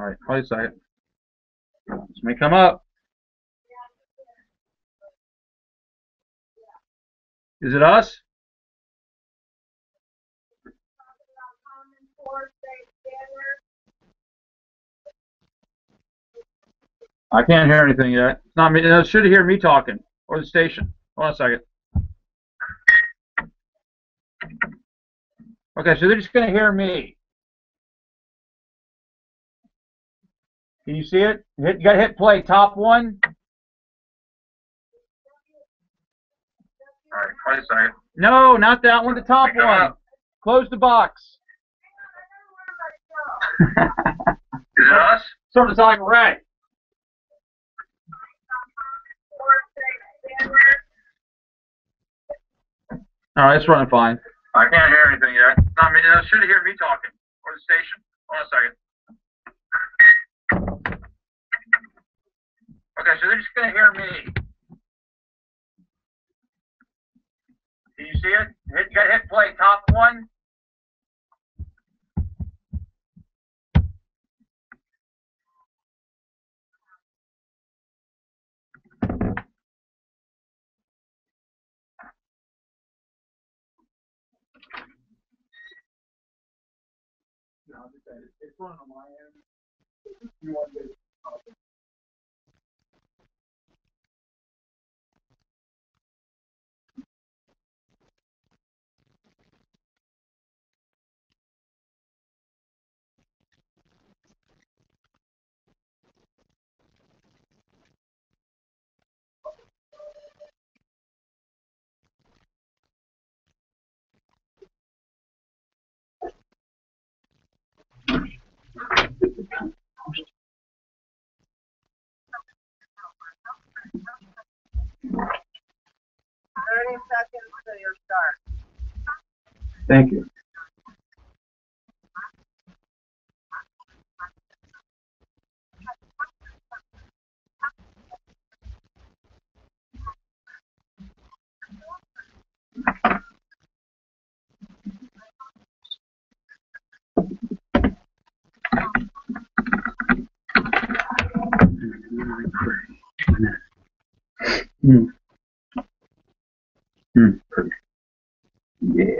All right, wait a second. This may come up. Is it us? I can't hear anything yet. It's not me. It should hear me talking or the station. Hold on a second. Okay, so they're just going to hear me. Can you see it? You got to hit play. Top one. All right, wait a second. No, not that one. The top one. Close the box. Is it us? Sort of like Ray. All right, it's running fine. I can't hear anything yet. I mean, it should hear me talking or the station. Hold on a second. Okay, so they're just going to hear me. Can you see it? You got to hit play. Top one. It's running on my end. You want to get it? Thank you. Yeah.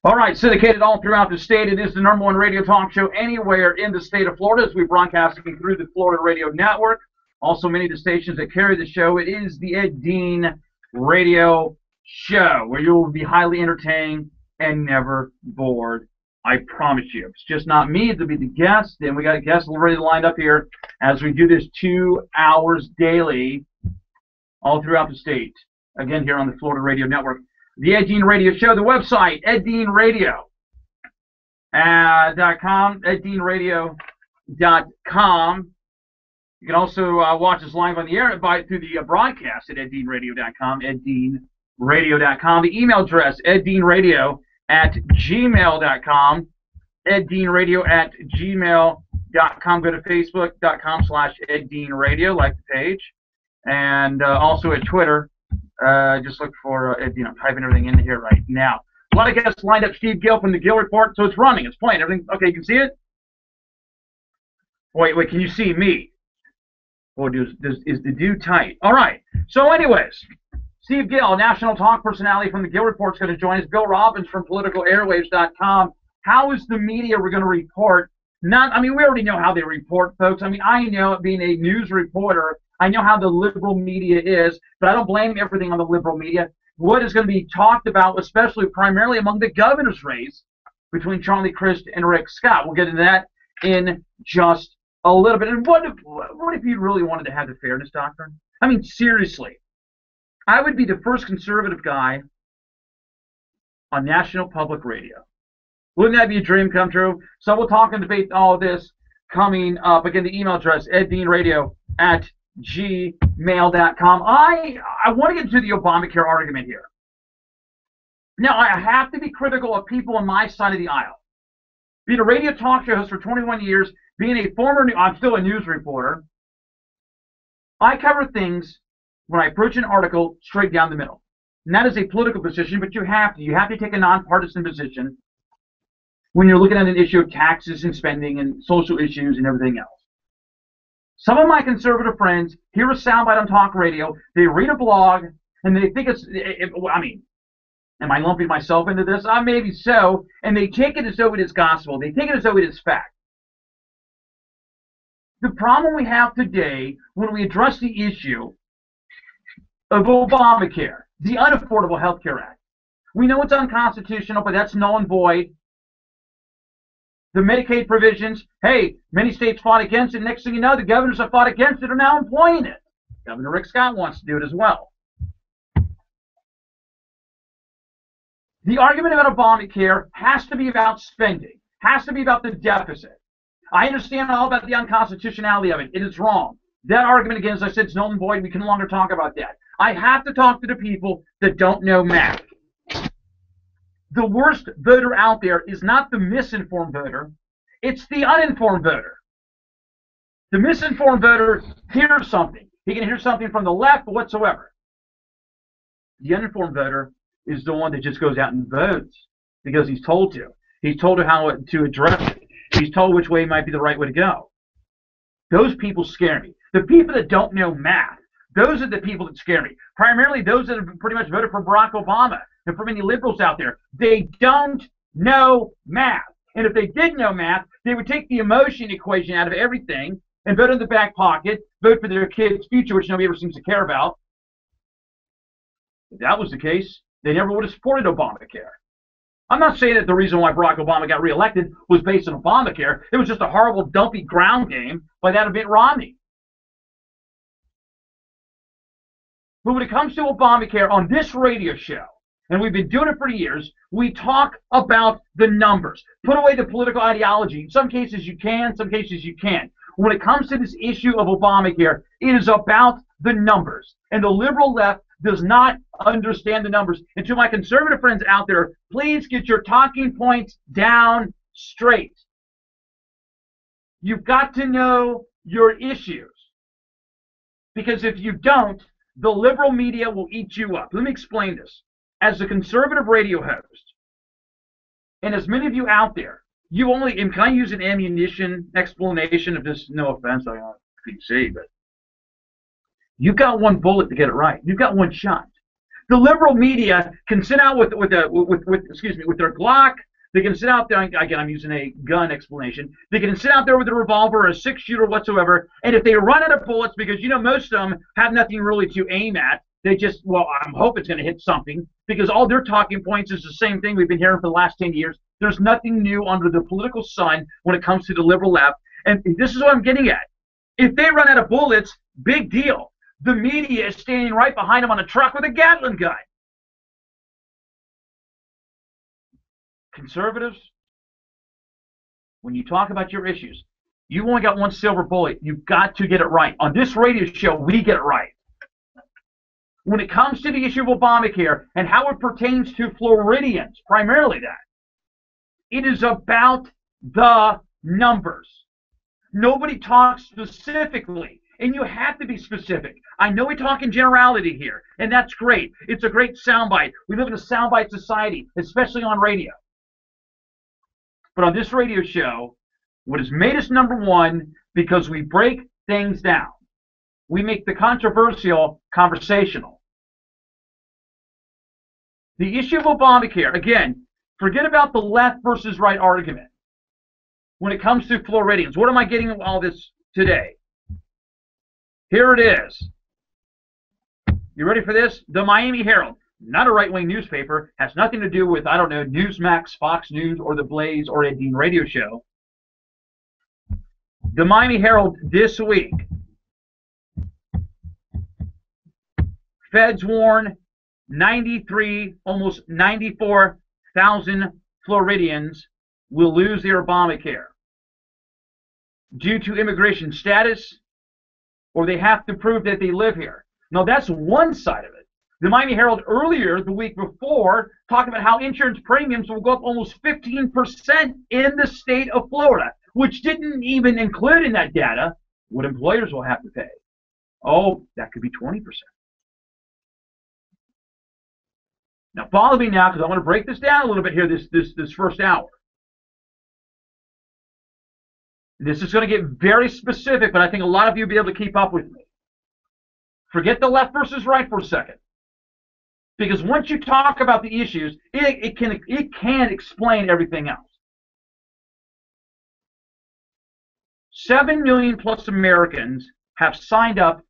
All right, syndicated all throughout the state. It is the #1 radio talk show anywhere in the state of Florida as we broadcast through the Florida Radio Network. Also, many of the stations that carry the show. It is the Ed Dean Radio Show, where you will be highly entertained and never bored. I promise you. It's just not me. It'll be the guest, and we got a guest already lined up here as we do this 2 hours daily all throughout the state. Again, here on the Florida Radio Network. The Ed Dean Radio Show, the website, eddeanradio.com, eddeanradio.com. You can also watch us live on the air through the broadcast at eddeanradio.com, eddeanradio.com. The email address, eddeanradio@gmail.com, eddeanradio@gmail.com. Go to facebook.com/eddeanradio, like the page, and also at Twitter. Just look for, typing everything in here right now. A lot of guests lined up. Steve Gill from the Gill Report. So it's running. It's playing. Everything. Okay, you can see it? Wait. Can you see me? Boy, is the dude tight. All right. So anyways, Steve Gill, national talk personality from the Gill Report, is going to join us. Bill Robbins from politicalairwaves.com. How is the media we're going to report? We already know how they report, folks. I know it being a news reporter. I know how the liberal media is, but I don't blame everything on the liberal media. What is going to be talked about, especially primarily among the governor's race between Charlie Crist and Rick Scott. We'll get into that in just a little bit. And what if you really wanted to have the fairness doctrine? I mean, seriously, I would be the first conservative guy on national public radio. Wouldn't that be a dream come true? So we'll talk and debate all of this coming up. Again, the email address, eddeanradio@gmail.com. I want to get into the Obamacare argument here. Now, I have to be critical of people on my side of the aisle. Being a radio talk show host for 21 years, being a I'm still a news reporter, I cover things when I approach an article straight down the middle. And that is a political position, but you have to take a nonpartisan position when you're looking at an issue of taxes and spending and social issues and everything else. Some of my conservative friends hear a soundbite on talk radio, they read a blog, and they think am I lumping myself into this? Maybe so, and they take it as though it is gospel. They take it as though it is fact. The problem we have today when we address the issue of Obamacare, the Unaffordable Health Care Act, we know it's unconstitutional, but that's null and void. The Medicaid provisions, hey, many states fought against it. Next thing you know, the governors that fought against it are now employing it. Governor Rick Scott wants to do it as well. The argument about Obamacare has to be about spending, has to be about the deficit. I understand all about the unconstitutionality of it. It is wrong. That argument, again, as I said, is null and void. We can no longer talk about that. I have to talk to the people that don't know math. The worst voter out there is not the misinformed voter. It's the uninformed voter. The misinformed voter hears something. He can hear something from the left whatsoever. The uninformed voter is the one that just goes out and votes because he's told to. He's told how to address it. He's told which way might be the right way to go. Those people scare me. The people that don't know math, those are the people that scare me. Primarily those that have pretty much voted for Barack Obama and for many liberals out there. They don't know math. And if they did know math, they would take the emotion equation out of everything and vote in the back pocket, vote for their kids' future, which nobody ever seems to care about. If that was the case, they never would have supported Obamacare. I'm not saying that the reason why Barack Obama got reelected was based on Obamacare. It was just a horrible, dumpy ground game by that of Mitt Romney. But when it comes to Obamacare on this radio show, and we've been doing it for years, we talk about the numbers. Put away the political ideology. In some cases you can, some cases you can't. When it comes to this issue of Obamacare, it is about the numbers. And the liberal left does not understand the numbers. And to my conservative friends out there, please get your talking points down straight. You've got to know your issues. Because if you don't, the liberal media will eat you up. Let me explain this. As a conservative radio host, and as many of you out there, you only, and can I use an ammunition explanation of this? No offense, I don't PC, but you've got one bullet to get it right. You've got one shot. The liberal media can sit out with their Glock. They can sit out there. Again, I'm using a gun explanation. They can sit out there with a revolver or a 6-shooter whatsoever. And if they run out of bullets, because most of them have nothing really to aim at, they just, well, I hope it's going to hit something, because all their talking points is the same thing we've been hearing for the last 10 years. There's nothing new under the political sun when it comes to the liberal left. And this is what I'm getting at. If they run out of bullets, big deal. The media is standing right behind them on a truck with a Gatling gun. Conservatives, when you talk about your issues, you only got one silver bullet. You've got to get it right. On this radio show, we get it right. When it comes to the issue of Obamacare and how it pertains to Floridians, primarily that, it is about the numbers. Nobody talks specifically, and you have to be specific. I know we talk in generality here, and that's great. It's a great soundbite. We live in a soundbite society, especially on radio. But on this radio show, what has made us number one, because we break things down. We make the controversial conversational. The issue of Obamacare, again, forget about the left versus right argument. When it comes to Floridians, what am I getting all this today? Here it is. You ready for this? The Miami Herald, not a right-wing newspaper, has nothing to do with, I don't know, Newsmax, Fox News, or The Blaze, or a Dean radio show. The Miami Herald this week. Feds warn 93, almost 94,000 Floridians will lose their Obamacare due to immigration status, or they have to prove that they live here. Now, that's one side of it. The Miami Herald earlier, the week before, talked about how insurance premiums will go up almost 15% in the state of Florida, which didn't even include in that data what employers will have to pay. Oh, that could be 20%. Now, follow me now, because I want to break this down a little bit here this first hour. This is going to get very specific, but I think a lot of you will be able to keep up with me. Forget the left versus right for a second. Because once you talk about the issues, it can explain everything else. 7 million plus Americans have signed up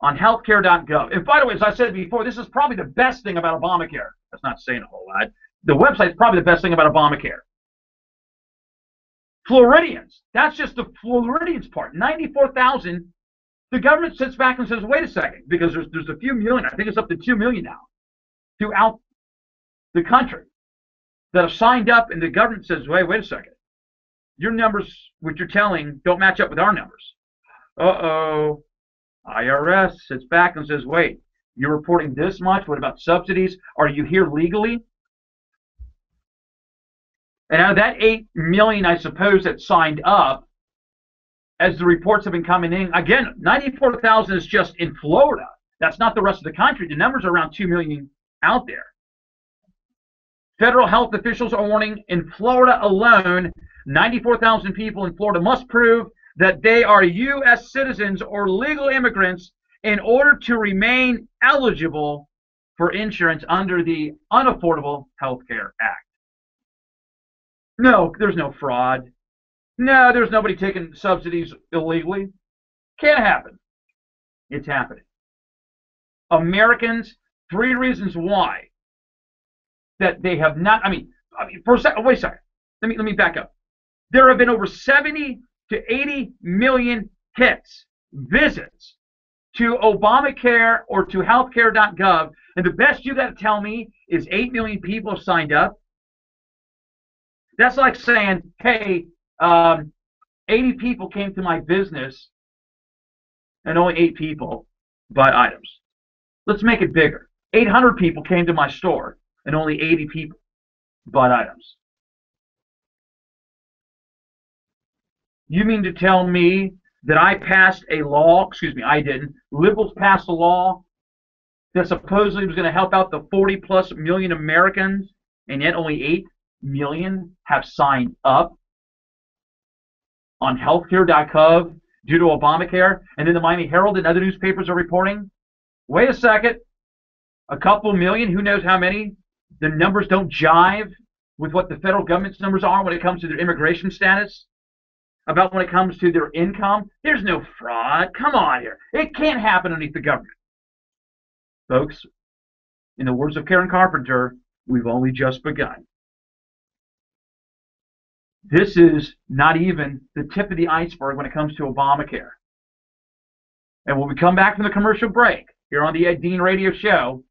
on healthcare.gov. And by the way, as I said before, this is probably the best thing about Obamacare. That's not saying a whole lot. The website is probably the best thing about Obamacare. Floridians, that's just the Floridians part. 94,000. The government sits back and says, wait a second, because there's a few million, I think it's up to 2 million now, throughout the country that have signed up, and the government says, wait a second. Your numbers, what you're telling, don't match up with our numbers. Uh-oh. IRS sits back and says, wait, you're reporting this much? What about subsidies? Are you here legally? And out of that 8 million, I suppose, that signed up, as the reports have been coming in, again, 94,000 is just in Florida. That's not the rest of the country. The numbers are around 2 million out there. Federal health officials are warning in Florida alone, 94,000 people in Florida must prove that they are U.S. citizens or legal immigrants in order to remain eligible for insurance under the Unaffordable Health Care Act. No, there's no fraud. No, there's nobody taking subsidies illegally. Can't happen. It's happening. Americans, 3 reasons why that they have not. I mean, for a second. Wait a second. Let me back up. There have been over 70 to 80 million hits, visits to Obamacare or to healthcare.gov, and the best you got to tell me is 8 million people have signed up. That's like saying, hey, 80 people came to my business and only 8 people bought items. Let's make it bigger. 800 people came to my store and only 80 people bought items. You mean to tell me that I passed a law, excuse me, I didn't, liberals passed a law that supposedly was going to help out the 40 plus million Americans, and yet only 8 million have signed up on healthcare.gov due to Obamacare? And then the Miami Herald and other newspapers are reporting, wait a second, a couple million, who knows how many, the numbers don't jive with what the federal government's numbers are when it comes to their immigration status, about when it comes to their income. There's no fraud. Come on here. It can't happen underneath the government. Folks, in the words of Karen Carpenter, we've only just begun. This is not even the tip of the iceberg when it comes to Obamacare. And when we come back from the commercial break here on the Ed Dean Radio Show,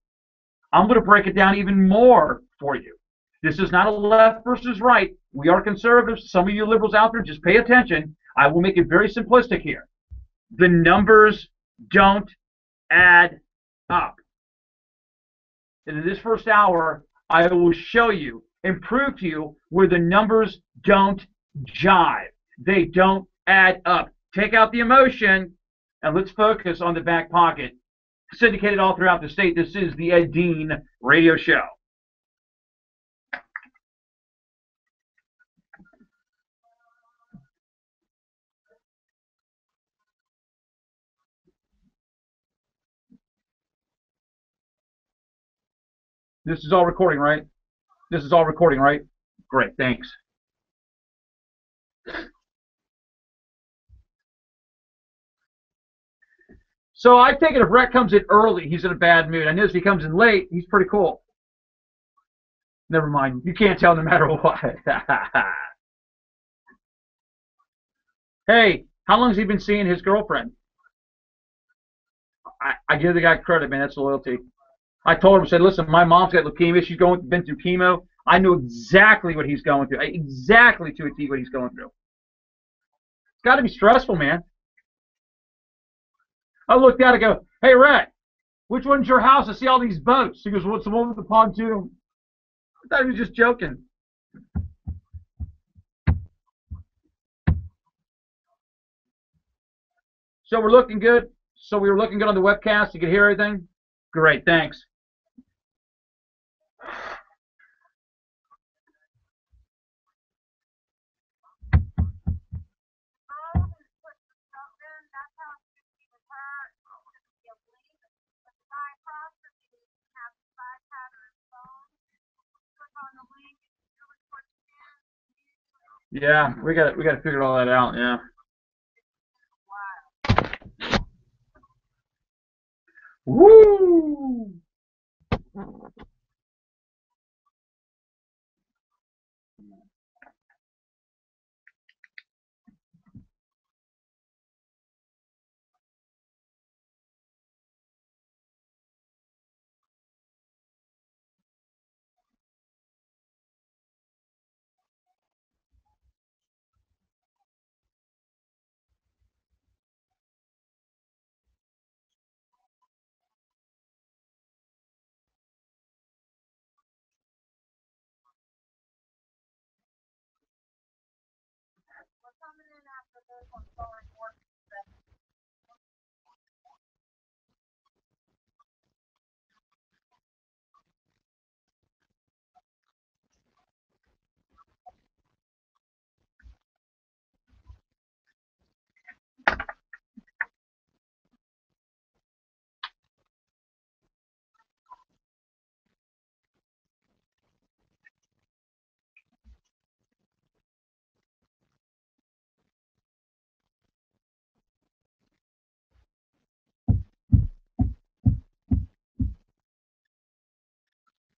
I'm going to break it down even more for you. This is not a left versus right. We are conservatives. Some of you liberals out there, just pay attention. I will make it very simplistic here. The numbers don't add up. And in this first hour, I will show you and prove to you where the numbers don't jive. They don't add up. Take out the emotion and let's focus on the back pocket. Syndicated all throughout the state, this is the Ed Dean Radio Show. This is all recording, right? This is all recording, right? Great, thanks. So I take it if Rhett comes in early, he's in a bad mood. I notice if he comes in late, he's pretty cool. Never mind. You can't tell no matter what. Hey, how long has he been seeing his girlfriend? I give the guy credit, man. That's loyalty. I told him, I said, listen, my mom's got leukemia. She's been through chemo. I knew exactly what he's going through. Exactly to a T what he's going through. It's got to be stressful, man. I looked out and go, hey, Rhett, which one's your house? I see all these boats. He goes, what's the one with the pontoon? I thought he was just joking. So we're looking good. So we were looking good on the webcast. You could hear everything? Great, thanks. Yeah, we got to figure all that out. Yeah. Woo!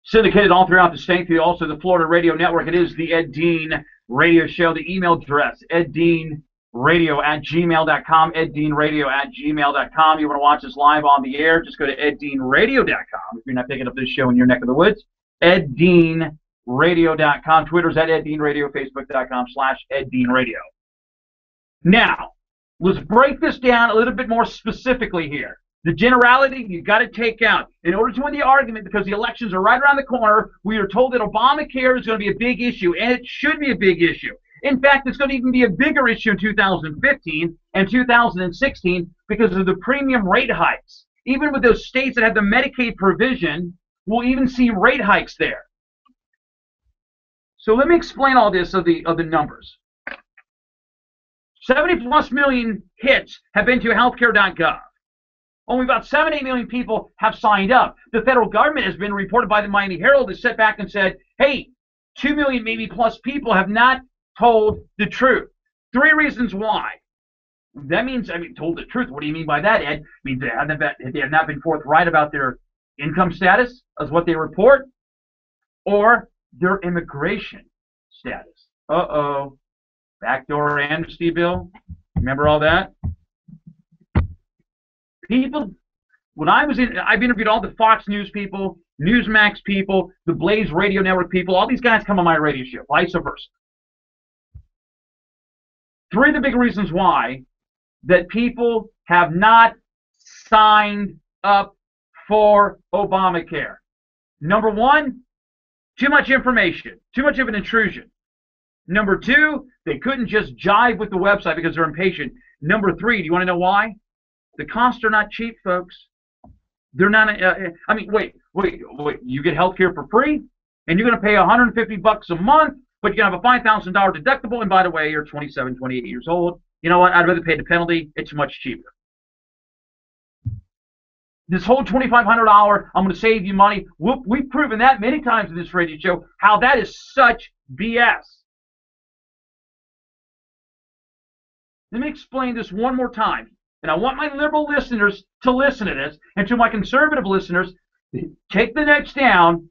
Syndicated all throughout the state through also the Florida Radio Network. It is the Ed Dean Radio Show. The email address, eddeanradio@gmail.com, eddeanradio@gmail.com. You want to watch us live on the air, just go to eddeanradio.com. If you're not picking up this show in your neck of the woods, eddeanradio.com. Twitter's at eddeanradio, facebook.com/eddeanradio. Now, let's break this down a little bit more specifically here. The generality you got to take out. In order to win the argument, because the elections are right around the corner, we are told that Obamacare is going to be a big issue, and it should be a big issue. In fact, it's going to even be a bigger issue in 2015 and 2016 because of the premium rate hikes. Even with those states that have the Medicaid provision, we'll even see rate hikes there. So let me explain all this of the numbers. 70+ million hits have been to healthcare.gov. Only about 7-8 million people have signed up. The federal government has been reported by the Miami Herald has sat back and said, hey, 2 million maybe plus people have not told the truth. 3 reasons why. That means, told the truth. What do you mean by that, Ed? I mean, they have not been forthright about their income status as what they report, or their immigration status. Uh-oh. Backdoor amnesty bill. Remember all that? People, when I've interviewed all the Fox News people, Newsmax people, the Blaze Radio Network people, all these guys come on my radio show, vice versa. 3 of the big reasons why that people have not signed up for Obamacare. Number 1, too much information, too much of an intrusion. Number 2, they couldn't just jive with the website because they're impatient. Number 3, do you want to know why? The costs are not cheap, folks. They're not. Wait. You get health care for free, and you're going to pay $150 a month, but you're going to have a $5,000 deductible. And by the way, you're 27, 28 years old. You know what? I'd rather pay the penalty. It's much cheaper. This whole $2,500, I'm going to save you money. We've proven that many times in this radio show, how that is such BS. Let me explain this one more time. And I want my liberal listeners to listen to this, and to my conservative listeners, take the notes down.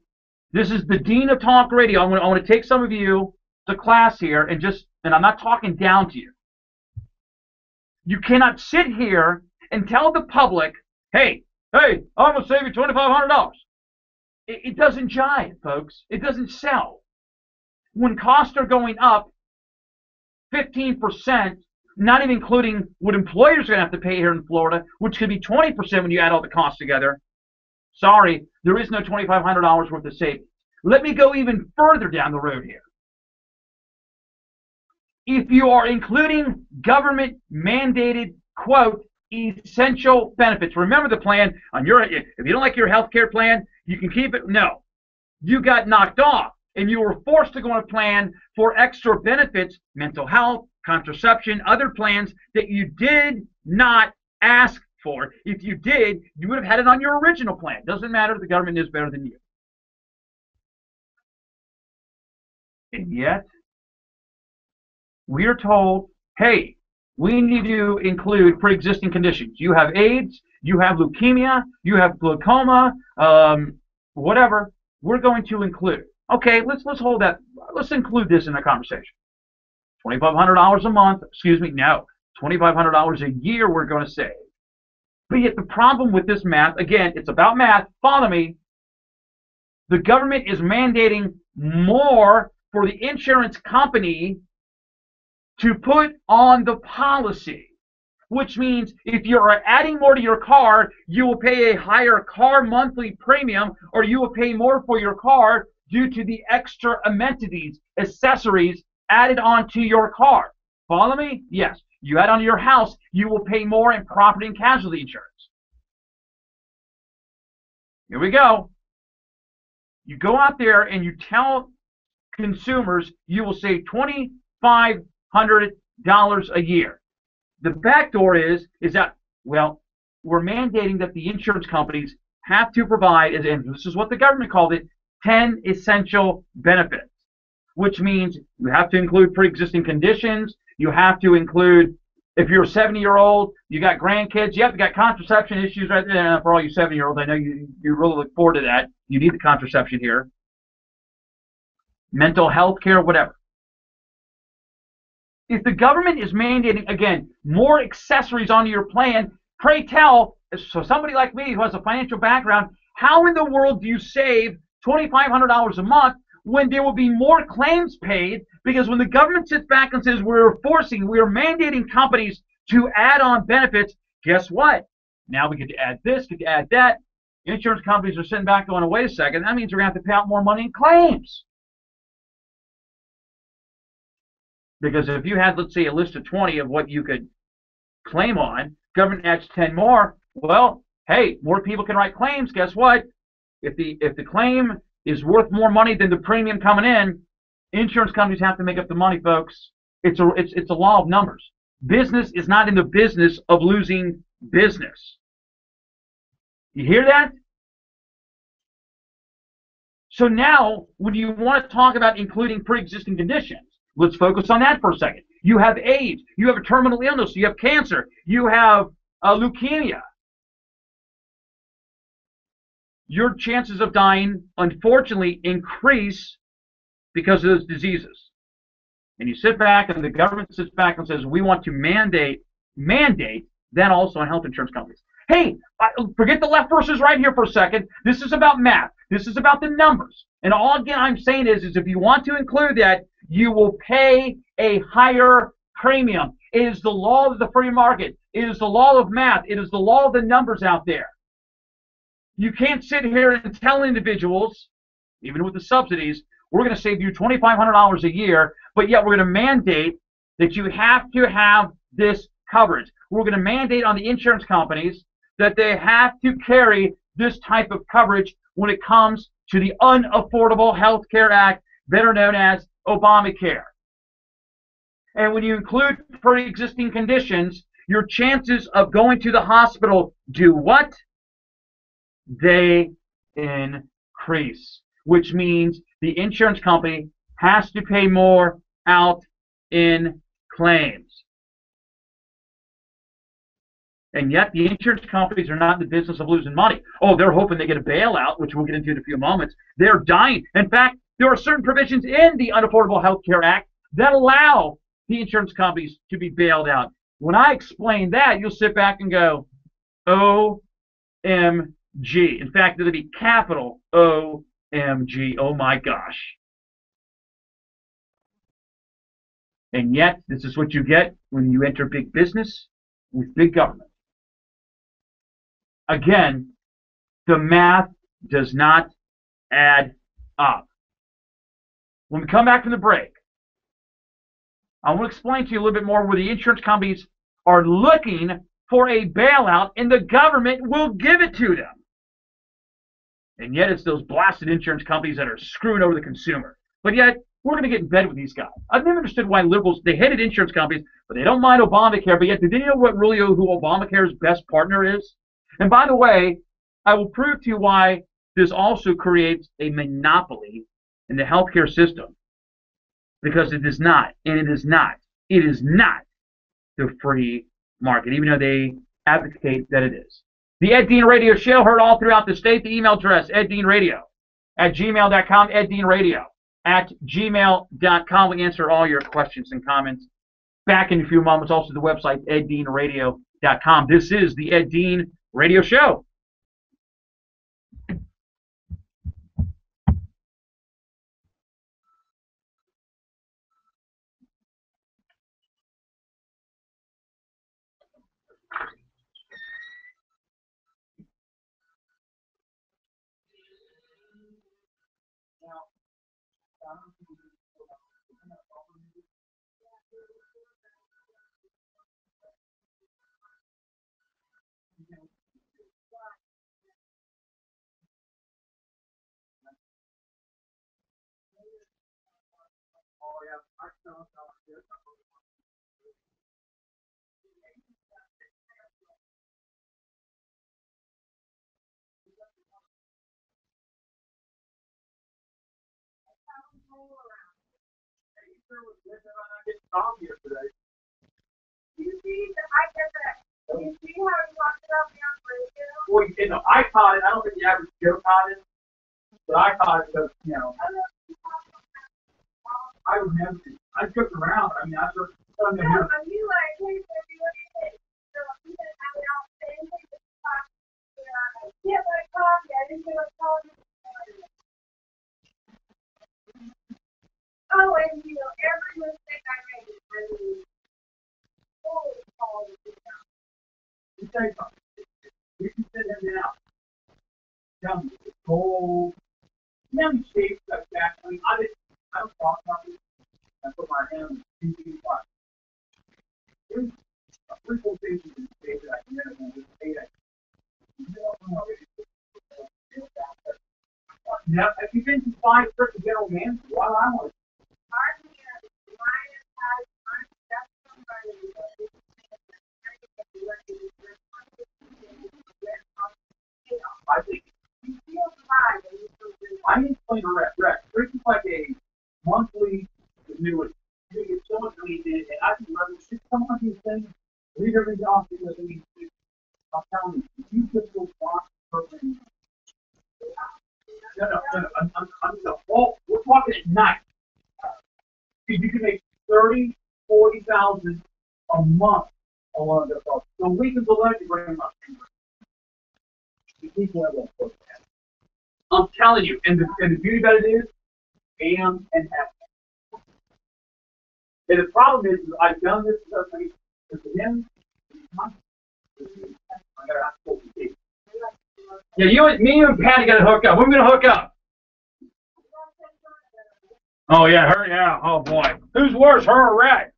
This is the Dean of Talk Radio. I want to take some of you to class here, and I'm not talking down to you. You cannot sit here and tell the public, hey, I'm going to save you $2,500. It doesn't jive, folks. It doesn't sell. When costs are going up 15%, not even including what employers are going to have to pay here in Florida, which could be 20% when you add all the costs together. Sorry, there is no $2,500 worth of savings. Let me go even further down the road here. If you are including government-mandated, quote, essential benefits, remember the plan on your, if you don't like your health care plan, you can keep it. No, you got knocked off and you were forced to go on a plan for extra benefits, mental health, contraception, other plans that you did not ask for. If you did, you would have had it on your original plan. Doesn't matter, the government is better than you. And yet, we are told, hey, we need to include pre-existing conditions. You have AIDS, you have leukemia, you have glaucoma, whatever. We're going to include. Okay, let's hold that. Let's include this in the conversation. $2,500 a month. Excuse me. No, $2,500 a year. We're going to save. But yet the problem with this math, again, it's about math. Follow me. The government is mandating more for the insurance company to put on the policy, which means if you're adding more to your car, you will pay a higher car monthly premium, or you will pay more for your car due to the extra amenities, accessories added onto your car. Follow me? Yes. You add on your house, you will pay more in property and casualty insurance. Here we go. You go out there and you tell consumers you will save $2,500 a year. The back door is that, well, we're mandating that the insurance companies have to provide, and this is what the government called it, 10 essential benefits, which means you have to include pre-existing conditions. You have to include, if you're a 70-year-old, you got grandkids, you got contraception issues right there. For all you 70-year-olds, I know you really look forward to that. You need the contraception here. Mental health care, whatever. If the government is mandating, again, more accessories onto your plan, pray tell, so somebody like me who has a financial background, how in the world do you save $2,500 a month when there will be more claims paid? Because when the government sits back and says we're mandating companies to add on benefits, guess what? Now we get to add this, get to add that. Insurance companies are sitting back going, wait a second, that means we're going to have to pay out more money in claims. Because if you had, let's say, a list of 20 of what you could claim on, government adds 10 more, well, hey, more people can write claims. Guess what? If the claim is worth more money than the premium coming in, insurance companies have to make up the money, folks. It's a law of numbers. Business is not in the business of losing business. You hear that? So now, when you want to talk about including pre-existing conditions, let's focus on that for a second. You have AIDS, you have a terminal illness, you have cancer, you have leukemia. Your chances of dying, unfortunately, increase because of those diseases. And you sit back, and the government sits back and says, we want to mandate that also on health insurance companies. Hey, forget the left versus right here for a second. This is about math. This is about the numbers. And all, again, I'm saying is if you want to include that, you will pay a higher premium. It is the law of the free market. It is the law of math. It is the law of the numbers out there. You can't sit here and tell individuals, even with the subsidies, we're going to save you $2,500 a year, but yet we're going to mandate that you have to have this coverage. We're going to mandate on the insurance companies that they have to carry this type of coverage when it comes to the Unaffordable Health Care Act, better known as Obamacare. And when you include pre-existing conditions, your chances of going to the hospital do what? They increase, which means the insurance company has to pay more out in claims. And yet the insurance companies are not in the business of losing money. Oh, they're hoping they get a bailout, which we'll get into in a few moments. They're dying. In fact, there are certain provisions in the Unaffordable Health Care Act that allow the insurance companies to be bailed out. When I explain that, you'll sit back and go, OMG. In fact, it'll be capital OMG. Oh my gosh. And yet, this is what you get when you enter big business with big government. Again, the math does not add up. When we come back from the break, I want to explain to you a little bit more where the insurance companies are looking for a bailout and the government will give it to them. And yet it's those blasted insurance companies that are screwing over the consumer. But yet, we're going to get in bed with these guys. I've never understood why liberals, they hated insurance companies, but they don't mind Obamacare. But yet, did you know what really who Obamacare's best partner is? And by the way, I will prove to you why this also creates a monopoly in the healthcare system. Because it is not, and it is not the free market, even though they advocate that it is. The Ed Dean Radio Show, heard all throughout the state. The email address, eddeanradio@gmail.com, eddeanradio@gmail.com. We answer all your questions and comments. Back in a few moments, also the website, eddeanradio.com. This is the Ed Dean Radio Show. You see how he walked it up on radio? Well, you know, I caught it. I don't think the average Joe caught it, but I caught it because, you know, I remember it. I took around. I mean, I sort of. No, and you like, hey, baby, what do you think? So you didn't have it out there. Yeah, but I called you. I didn't get a call. Oh, and you know, every mistake I made, I mean, holy call it down. You say something. You can sit him down. Tell me, it's cold. You know, Steve, like that. I mean, I don't talk about it. I put my hand in the TV box. There's a frequent thing in the state that I can never know this state. Now, if you've been confined for the general manager, why do I want to? I think I need to explain a rec. This is like a monthly annuity. You get so much money in, and I can remember some of these things. Leave everything off because we. I'm telling you, if you just go watch program. No. I'm the whole. We're talking at night. You can make 40,000 a month on one of their products. So we can select you bring them up. I'm telling you, and the beauty about it is, AM and FM. And the problem is I've done this to him. Yeah, me and Patty got to hook up. We're going to hook up. Oh yeah, her. Yeah. Oh boy, who's worse, her or Ray?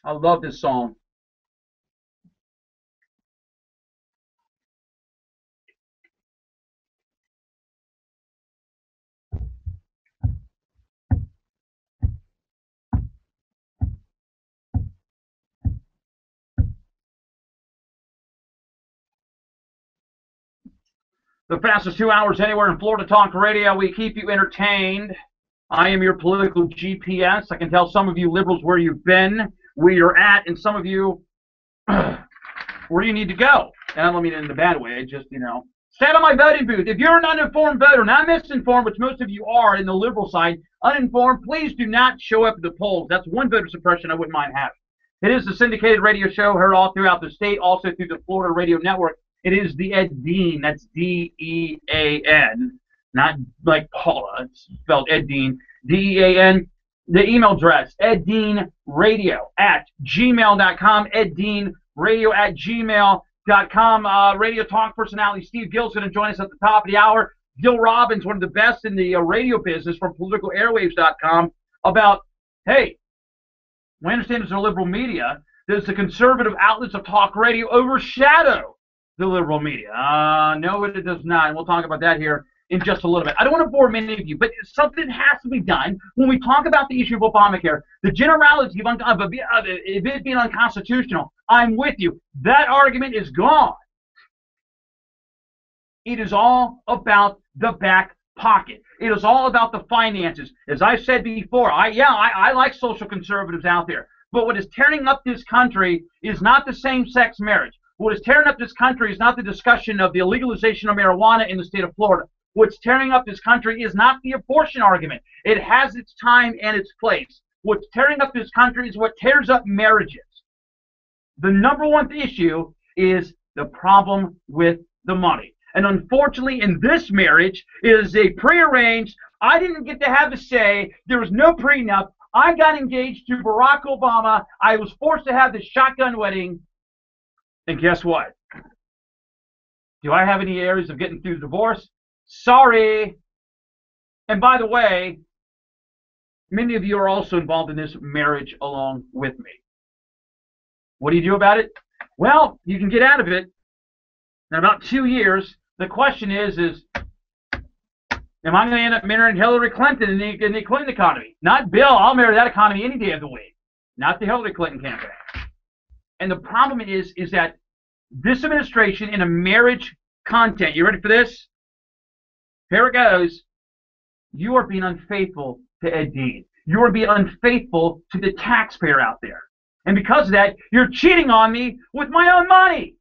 I love this song. The fastest 2 hours anywhere in Florida Talk Radio. We keep you entertained. I am your political GPS. I can tell some of you liberals where you've been, where you're at, and some of you where you need to go. And I don't mean it in a bad way, just, stand on my voting booth. If you're an uninformed voter, not misinformed, which most of you are in the liberal side, uninformed, please do not show up at the polls. That's one voter suppression I wouldn't mind having. It is a syndicated radio show heard all throughout the state, also through the Florida Radio Network. It is the Ed Dean. That's D-E-A-N, not like Paula. It's spelled Ed Dean. D-E-A-N. The email address, eddeanradio@gmail.com. eddeanradio@gmail.com. Radio talk personality Steve Gill's going to join us at the top of the hour. Gil Robbins, one of the best in the radio business from politicalairwaves.com, about, hey, we understand there's a liberal media. Does the conservative outlets of talk radio overshadow the liberal media? No, it does not. And we'll talk about that here in just a little bit. I don't want to bore many of you, but something has to be done when we talk about the issue of Obamacare. The generality of it being unconstitutional, I'm with you. That argument is gone. It is all about the back pocket. It is all about the finances. As I said before, I like social conservatives out there. But what is tearing up this country is not the same-sex marriage. What is tearing up this country is not the discussion of the legalization of marijuana in the state of Florida. What's tearing up this country is not the abortion argument. It has its time and its place. What's tearing up this country is what tears up marriages. The number one issue is the problem with the money. And unfortunately, in this marriage, it is a prearranged. I didn't get to have a say. There was no prenup. I got engaged to Barack Obama. I was forced to have this shotgun wedding. And guess what? Do I have any areas of getting through the divorce? Sorry. And by the way, many of you are also involved in this marriage along with me. What do you do about it? Well, you can get out of it in about 2 years. The question is am I going to end up marrying Hillary Clinton in the Clinton economy? Not Bill. I'll marry that economy any day of the week. Not the Hillary Clinton campaign. And the problem is that this administration in a marriage content, you ready for this? Here it goes. You are being unfaithful to Ed Dean. You are being unfaithful to the taxpayer out there. And because of that, you're cheating on me with my own money.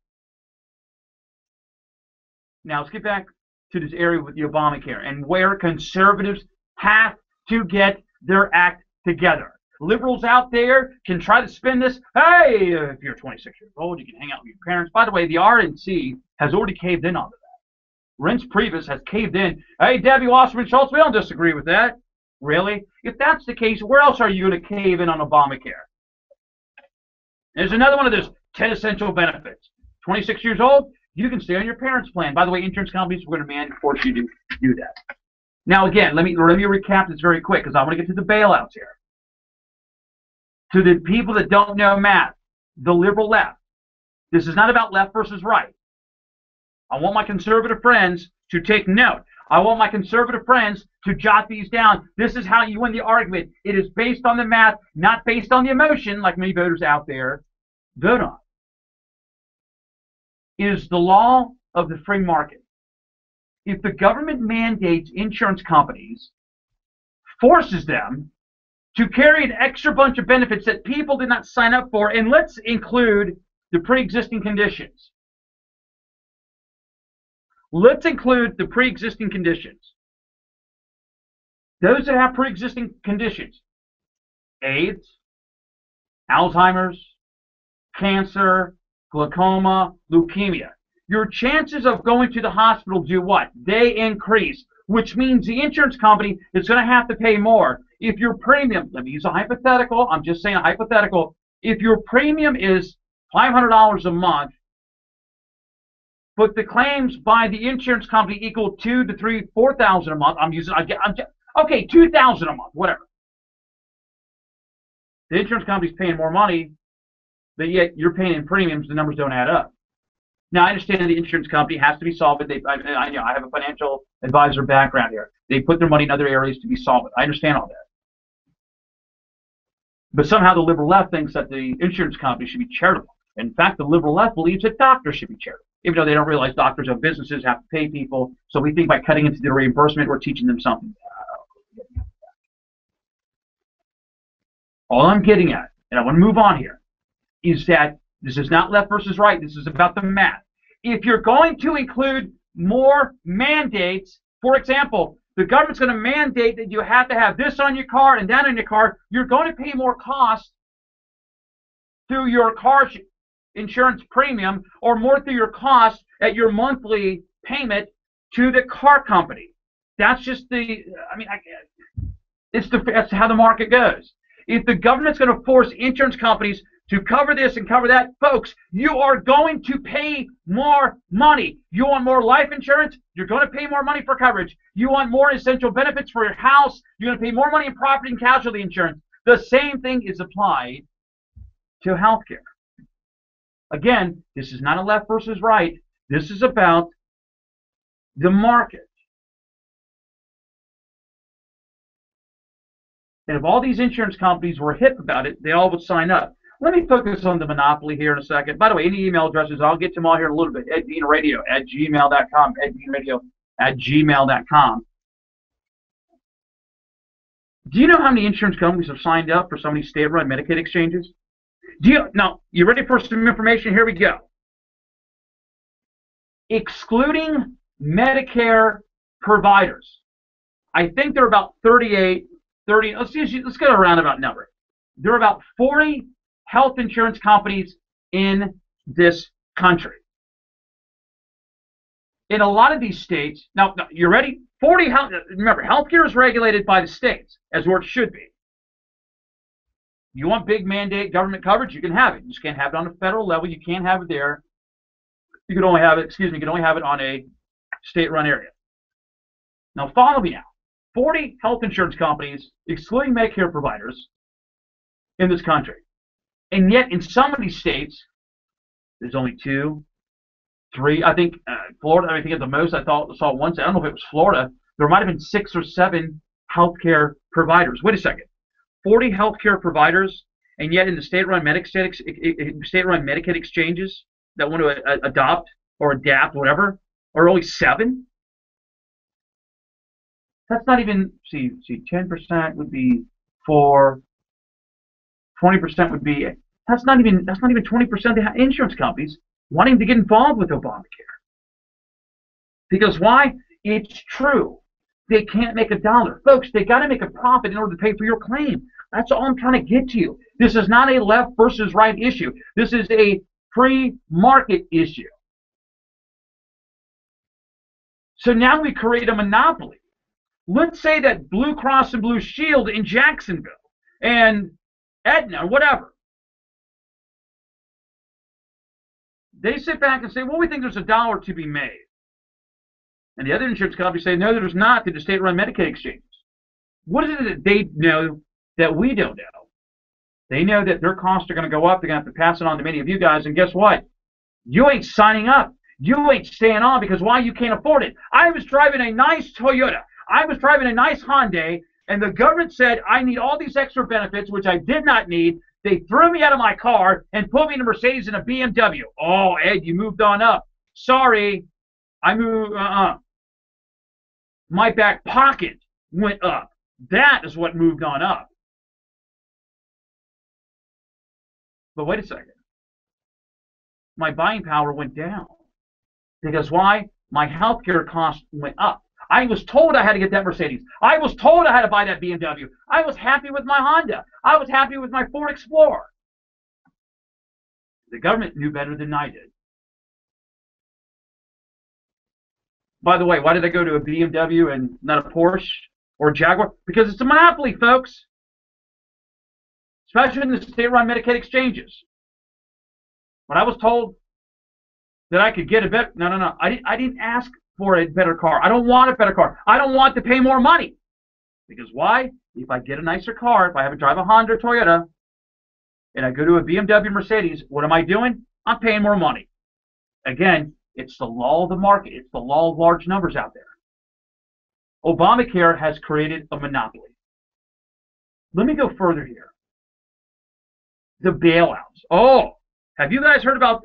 Now, let's get back to this area with the Obamacare and where conservatives have to get their act together. Liberals out there can try to spin this. Hey, if you're 26 years old, you can hang out with your parents. By the way, the RNC has already caved in on that. Reince Priebus has caved in. Hey, Debbie Wasserman Schultz, we don't disagree with that. Really? If that's the case, where else are you going to cave in on Obamacare? There's another one of those 10 essential benefits. 26 years old, you can stay on your parents' plan. By the way, insurance companies are going to force you to do that. Now, again, let me recap this very quick because I want to get to the bailouts here. To the people that don't know math, the liberal left. This is not about left versus right. I want my conservative friends to take note. I want my conservative friends to jot these down. This is how you win the argument. It is based on the math, not based on the emotion, like many voters out there vote on. It is the law of the free market. If the government mandates insurance companies, forces them to carry an extra bunch of benefits that people did not sign up for, and let's include the pre-existing conditions. Let's include the pre-existing conditions. Those that have pre-existing conditions, AIDS, Alzheimer's, cancer, glaucoma, leukemia. Your chances of going to the hospital do what? They increase, which means the insurance company is going to have to pay more. If your premium, let me use a hypothetical, I'm just saying a hypothetical, if your premium is $500 a month, but the claims by the insurance company equal $2,000 to $3,000, $4,000 a month, okay, $2,000 a month, whatever. The insurance company's paying more money but yet you're paying in premiums, the numbers don't add up. Now, I understand the insurance company has to be solvent. I have a financial advisor background here. They put their money in other areas to be solvent. I understand all that. But somehow the liberal left thinks that the insurance company should be charitable. In fact, the liberal left believes that doctors should be charitable, even though they don't realize doctors have businesses, have to pay people. So we think by cutting into their reimbursement, we're teaching them something. All I'm getting at, and I want to move on here, is that this is not left versus right. This is about the math. If you're going to include more mandates, for example, the government's going to mandate that you have to have this on your car and that on your car, you're going to pay more cost through your car insurance premium or more through your cost at your monthly payment to the car company. That's just that's how the market goes. If the government's going to force insurance companies to cover this and cover that, folks, you are going to pay more money. You want more life insurance? You're going to pay more money for coverage. You want more essential benefits for your house? You're going to pay more money in property and casualty insurance. The same thing is applied to healthcare. Again, this is not a left versus right. This is about the market. And if all these insurance companies were hip about it, they all would sign up. Let me focus on the monopoly here in a second. By the way, any email addresses, I'll get to them all here in a little bit. eddeanradio@gmail.com. eddeanradio@gmail.com. Do you know how many insurance companies have signed up for some of these state-run Medicaid exchanges? Now, you ready for some information? Here we go. Excluding Medicare providers, I think there are about 30, let's get a roundabout number. There are about 40 health insurance companies in this country. In a lot of these states, now you ready? Remember, healthcare is regulated by the states, as where it should be. You want big mandate government coverage, you can have it. You just can't have it on a federal level. You can't have it there. You can only have it, you can only have it on a state-run area. Now follow me now. 40 health insurance companies, excluding Medicare providers, in this country. And yet, in some of these states, there's only 2, 3. I think Florida, I think at the most I saw once, I don't know if it was Florida, there might have been 6 or 7 healthcare providers. Wait a second. 40 healthcare providers, and yet in the state-run Medicaid exchanges that want to adopt or adapt, whatever, are only 7? That's not even, 10% would be 4, 20% would be, that's not even 20% of the insurance companies wanting to get involved with Obamacare. Because why? It's true. They can't make a dollar. Folks, they got to make a profit in order to pay for your claim. That's all I'm trying to get to you. This is not a left versus right issue. This is a free market issue. So now we create a monopoly. Let's say that Blue Cross and Blue Shield in Jacksonville and Aetna, whatever, they sit back and say, well, we think there's $1 to be made. And the other insurance companies say, no, there's not, through the state-run Medicaid exchanges. What is it that they know that we don't know? They know that their costs are going to go up. They're going to have to pass it on to many of you guys. And guess what? You ain't signing up. You ain't staying on because why? You can't afford it. I was driving a nice Toyota. I was driving a nice Hyundai, and the government said I need all these extra benefits, which I did not need. They threw me out of my car and put me in a Mercedes and a BMW. Oh, Ed, you moved on up. Sorry, I moved, My back pocket went up. That is what moved on up. But wait a second. My buying power went down. Because why? My healthcare cost went up. I was told I had to get that Mercedes. I was told I had to buy that BMW. I was happy with my Honda. I was happy with my Ford Explorer. The government knew better than I did. By the way, why did I go to a BMW and not a Porsche or a Jaguar? Because it's a monopoly, folks. Especially in the state-run Medicaid exchanges. When I was told that I could get a better, no. I didn't ask for a better car. I don't want a better car. I don't want to pay more money. Because why? If I get a nicer car, if I have to drive a Honda or Toyota, and I go to a BMW Mercedes, what am I doing? I'm paying more money. Again, it's the law of the market. It's the law of large numbers out there. Obamacare has created a monopoly. Let me go further here. The bailouts. Oh, have you heard about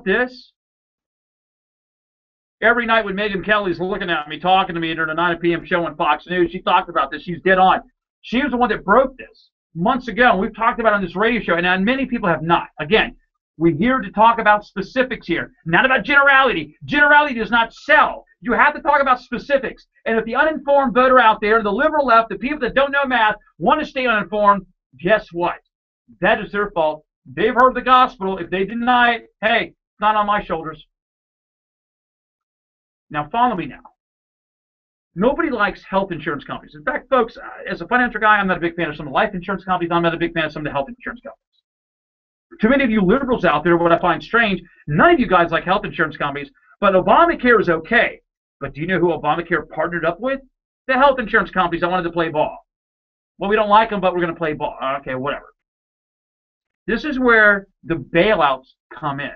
this? Every night when Megyn Kelly's looking at me, talking to me during the 9 p.m. show on Fox News, she talked about this. She's dead on. She was the one that broke this months ago, and we've talked about it on this radio show, and many people have not. Again, we're here to talk about specifics here, not about generality. Generality does not sell. You have to talk about specifics. And if the uninformed voter out there, the liberal left, the people that don't know math, want to stay uninformed, guess what? That is their fault. They've heard the gospel. If they deny it, hey, it's not on my shoulders. Now, follow me now. Nobody likes health insurance companies. In fact, folks, as a financial guy, I'm not a big fan of some of the life insurance companies. I'm not a big fan of some of the health insurance companies. Too many of you liberals out there, what I find strange, none of you guys like health insurance companies, but Obamacare is okay. But do you know who Obamacare partnered up with? The health insurance companies that wanted to play ball. Well, we don't like them, but we're going to play ball. Okay, whatever. This is where the bailouts come in.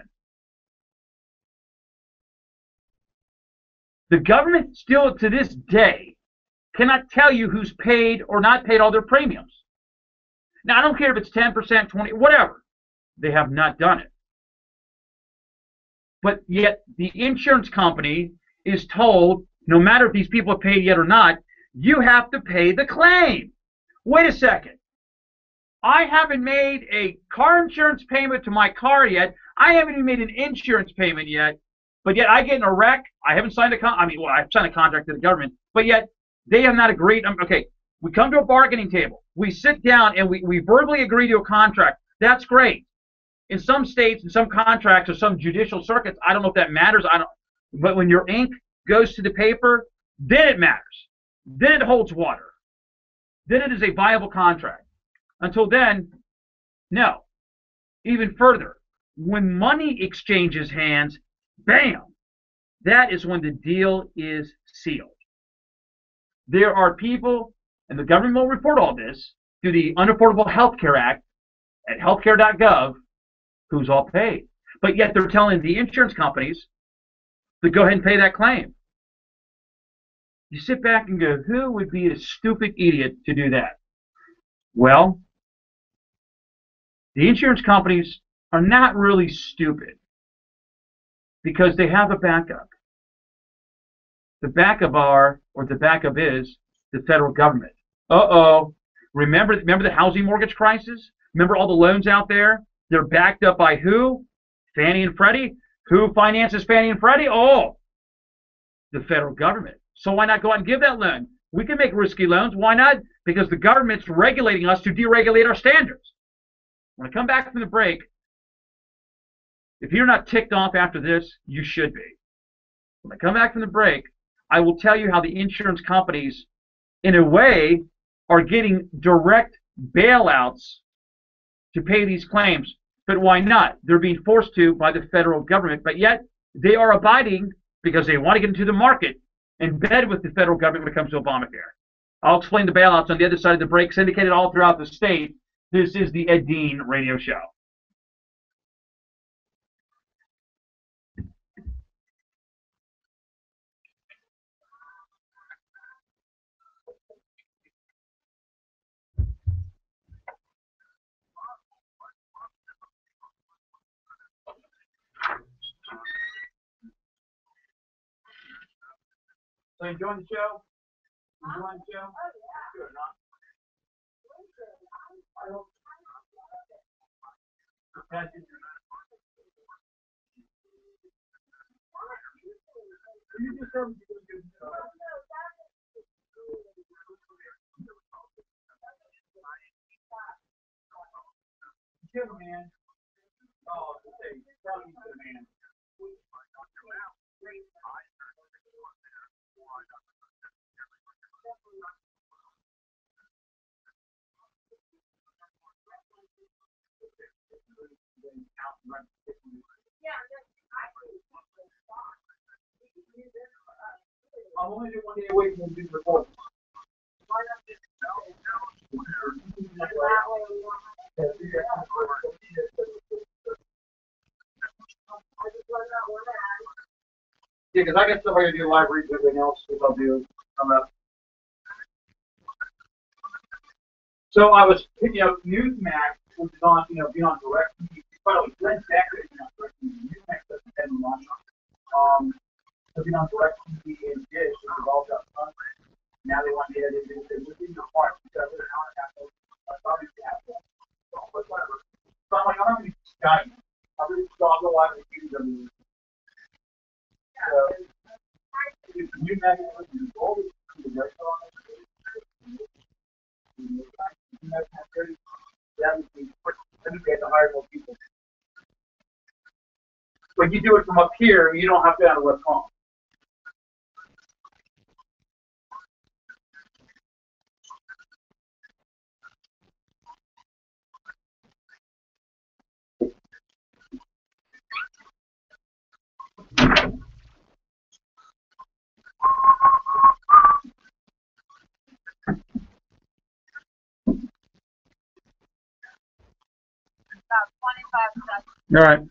The government still to this day cannot tell you who's paid or not paid all their premiums. Now, I don't care if it's 10%, 20%, whatever. They have not done it. But yet the insurance company is told, no matter if these people have paid yet or not, you have to pay the claim. Wait a second. I haven't made a car insurance payment to my car yet. I haven't even made an insurance payment yet. But yet I get in a wreck. I haven't signed a I've signed a contract to the government. But yet they have not agreed. Okay, we come to a bargaining table. We sit down and we verbally agree to a contract. That's great. In some states, in some contracts, or some judicial circuits, I don't know if that matters. But when your ink goes to the paper, then it matters. Then it holds water. Then it is a viable contract. Until then, no. Even further, when money exchanges hands, bam, that is when the deal is sealed. There are people, and the government will report all this through the Unaffordable Health Care Act at healthcare.gov, who's all paid. But yet they're telling the insurance companies to go ahead and pay that claim. You sit back and go, who would be a stupid idiot to do that? Well, the insurance companies are not really stupid because they have a backup. The backup is the federal government. Uh-oh. Remember the housing mortgage crisis? Remember all the loans out there? They're backed up by who? Fannie and Freddie. Who finances Fannie and Freddie? Oh, the federal government. So why not go out and give that loan? We can make risky loans. Why not? Because the government's regulating us to deregulate our standards. When I come back from the break, if you're not ticked off after this, you should be. When I come back from the break, I will tell you how the insurance companies, in a way, are getting direct bailouts to pay these claims. But why not? They're being forced to by the federal government, but yet they are abiding because they want to get into the market in bed with the federal government when it comes to Obamacare. I'll explain the bailouts on the other side of the break, syndicated all throughout the state. This is the Ed Dean Radio Show. So enjoying the show? Enjoying the show? Good, huh? I hope. You just have man. Oh, okay. Tell me, man. I'm only one day away from being recorded. Yeah, because I got stuff I got to do live reads, everything else, which I'll do coming up. So I was picking up Newsmax, which is on, being on direct. By the way, Glenn Becker is on direct. Newsmax doesn't have them on. So being on direct TV and Dish, which is all got fun. Now they want me to do it within your part. Because they're not going to probably have that. So whatever. So I'm like, I'm not going to Skype. I'll go live with you. So Newsmax is all the direct on. That would be to hire more people. But you do it from up here, you don't have to have a web phone. About 25 seconds. All right.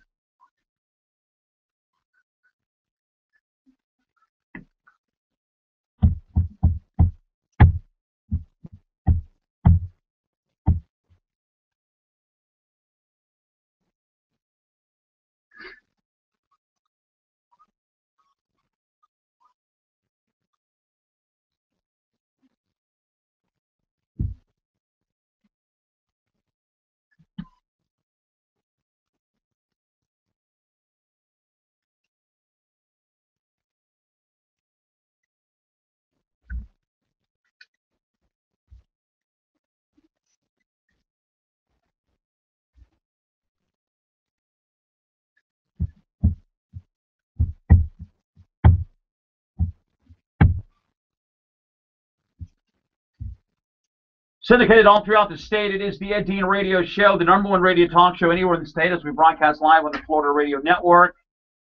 Syndicated all throughout the state, it is the Ed Dean Radio Show, the #1 radio talk show anywhere in the state as we broadcast live on the Florida Radio Network.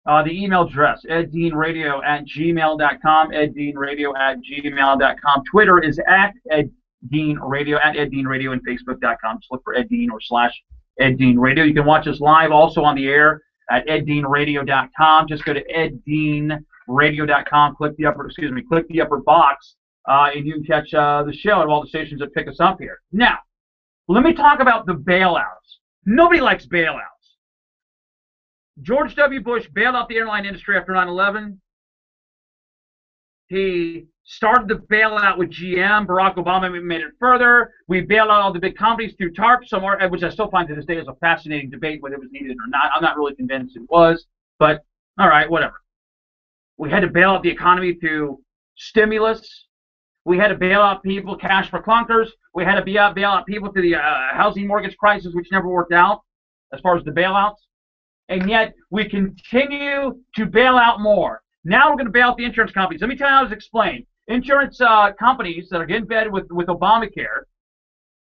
The email address, eddeanradio@gmail.com, eddeanradio@gmail.com. Twitter is @eddeanradio, @eddeanradio, and facebook.com. Just look for Ed Dean or /EdDeanRadio. You can watch us live also on the air at eddeanradio.com. Just go to eddeanradio.com, click the upper box. And you can catch the show at all the stations that pick us up here. Now, let me talk about the bailouts. Nobody likes bailouts. George W. Bush bailed out the airline industry after 9/11. He started the bailout with GM. Barack Obama made it further. We bailed out all the big companies through TARP, which I still find to this day is a fascinating debate whether it was needed or not. I'm not really convinced it was, but all right, whatever. We had to bail out the economy through stimulus. We had to bail out people, cash for clunkers. We had to bail out people through the housing mortgage crisis, which never worked out as far as the bailouts. And yet, we continue to bail out more. Now we're going to bail out the insurance companies. Let me tell you how it's explained. Insurance companies that are getting bed with Obamacare,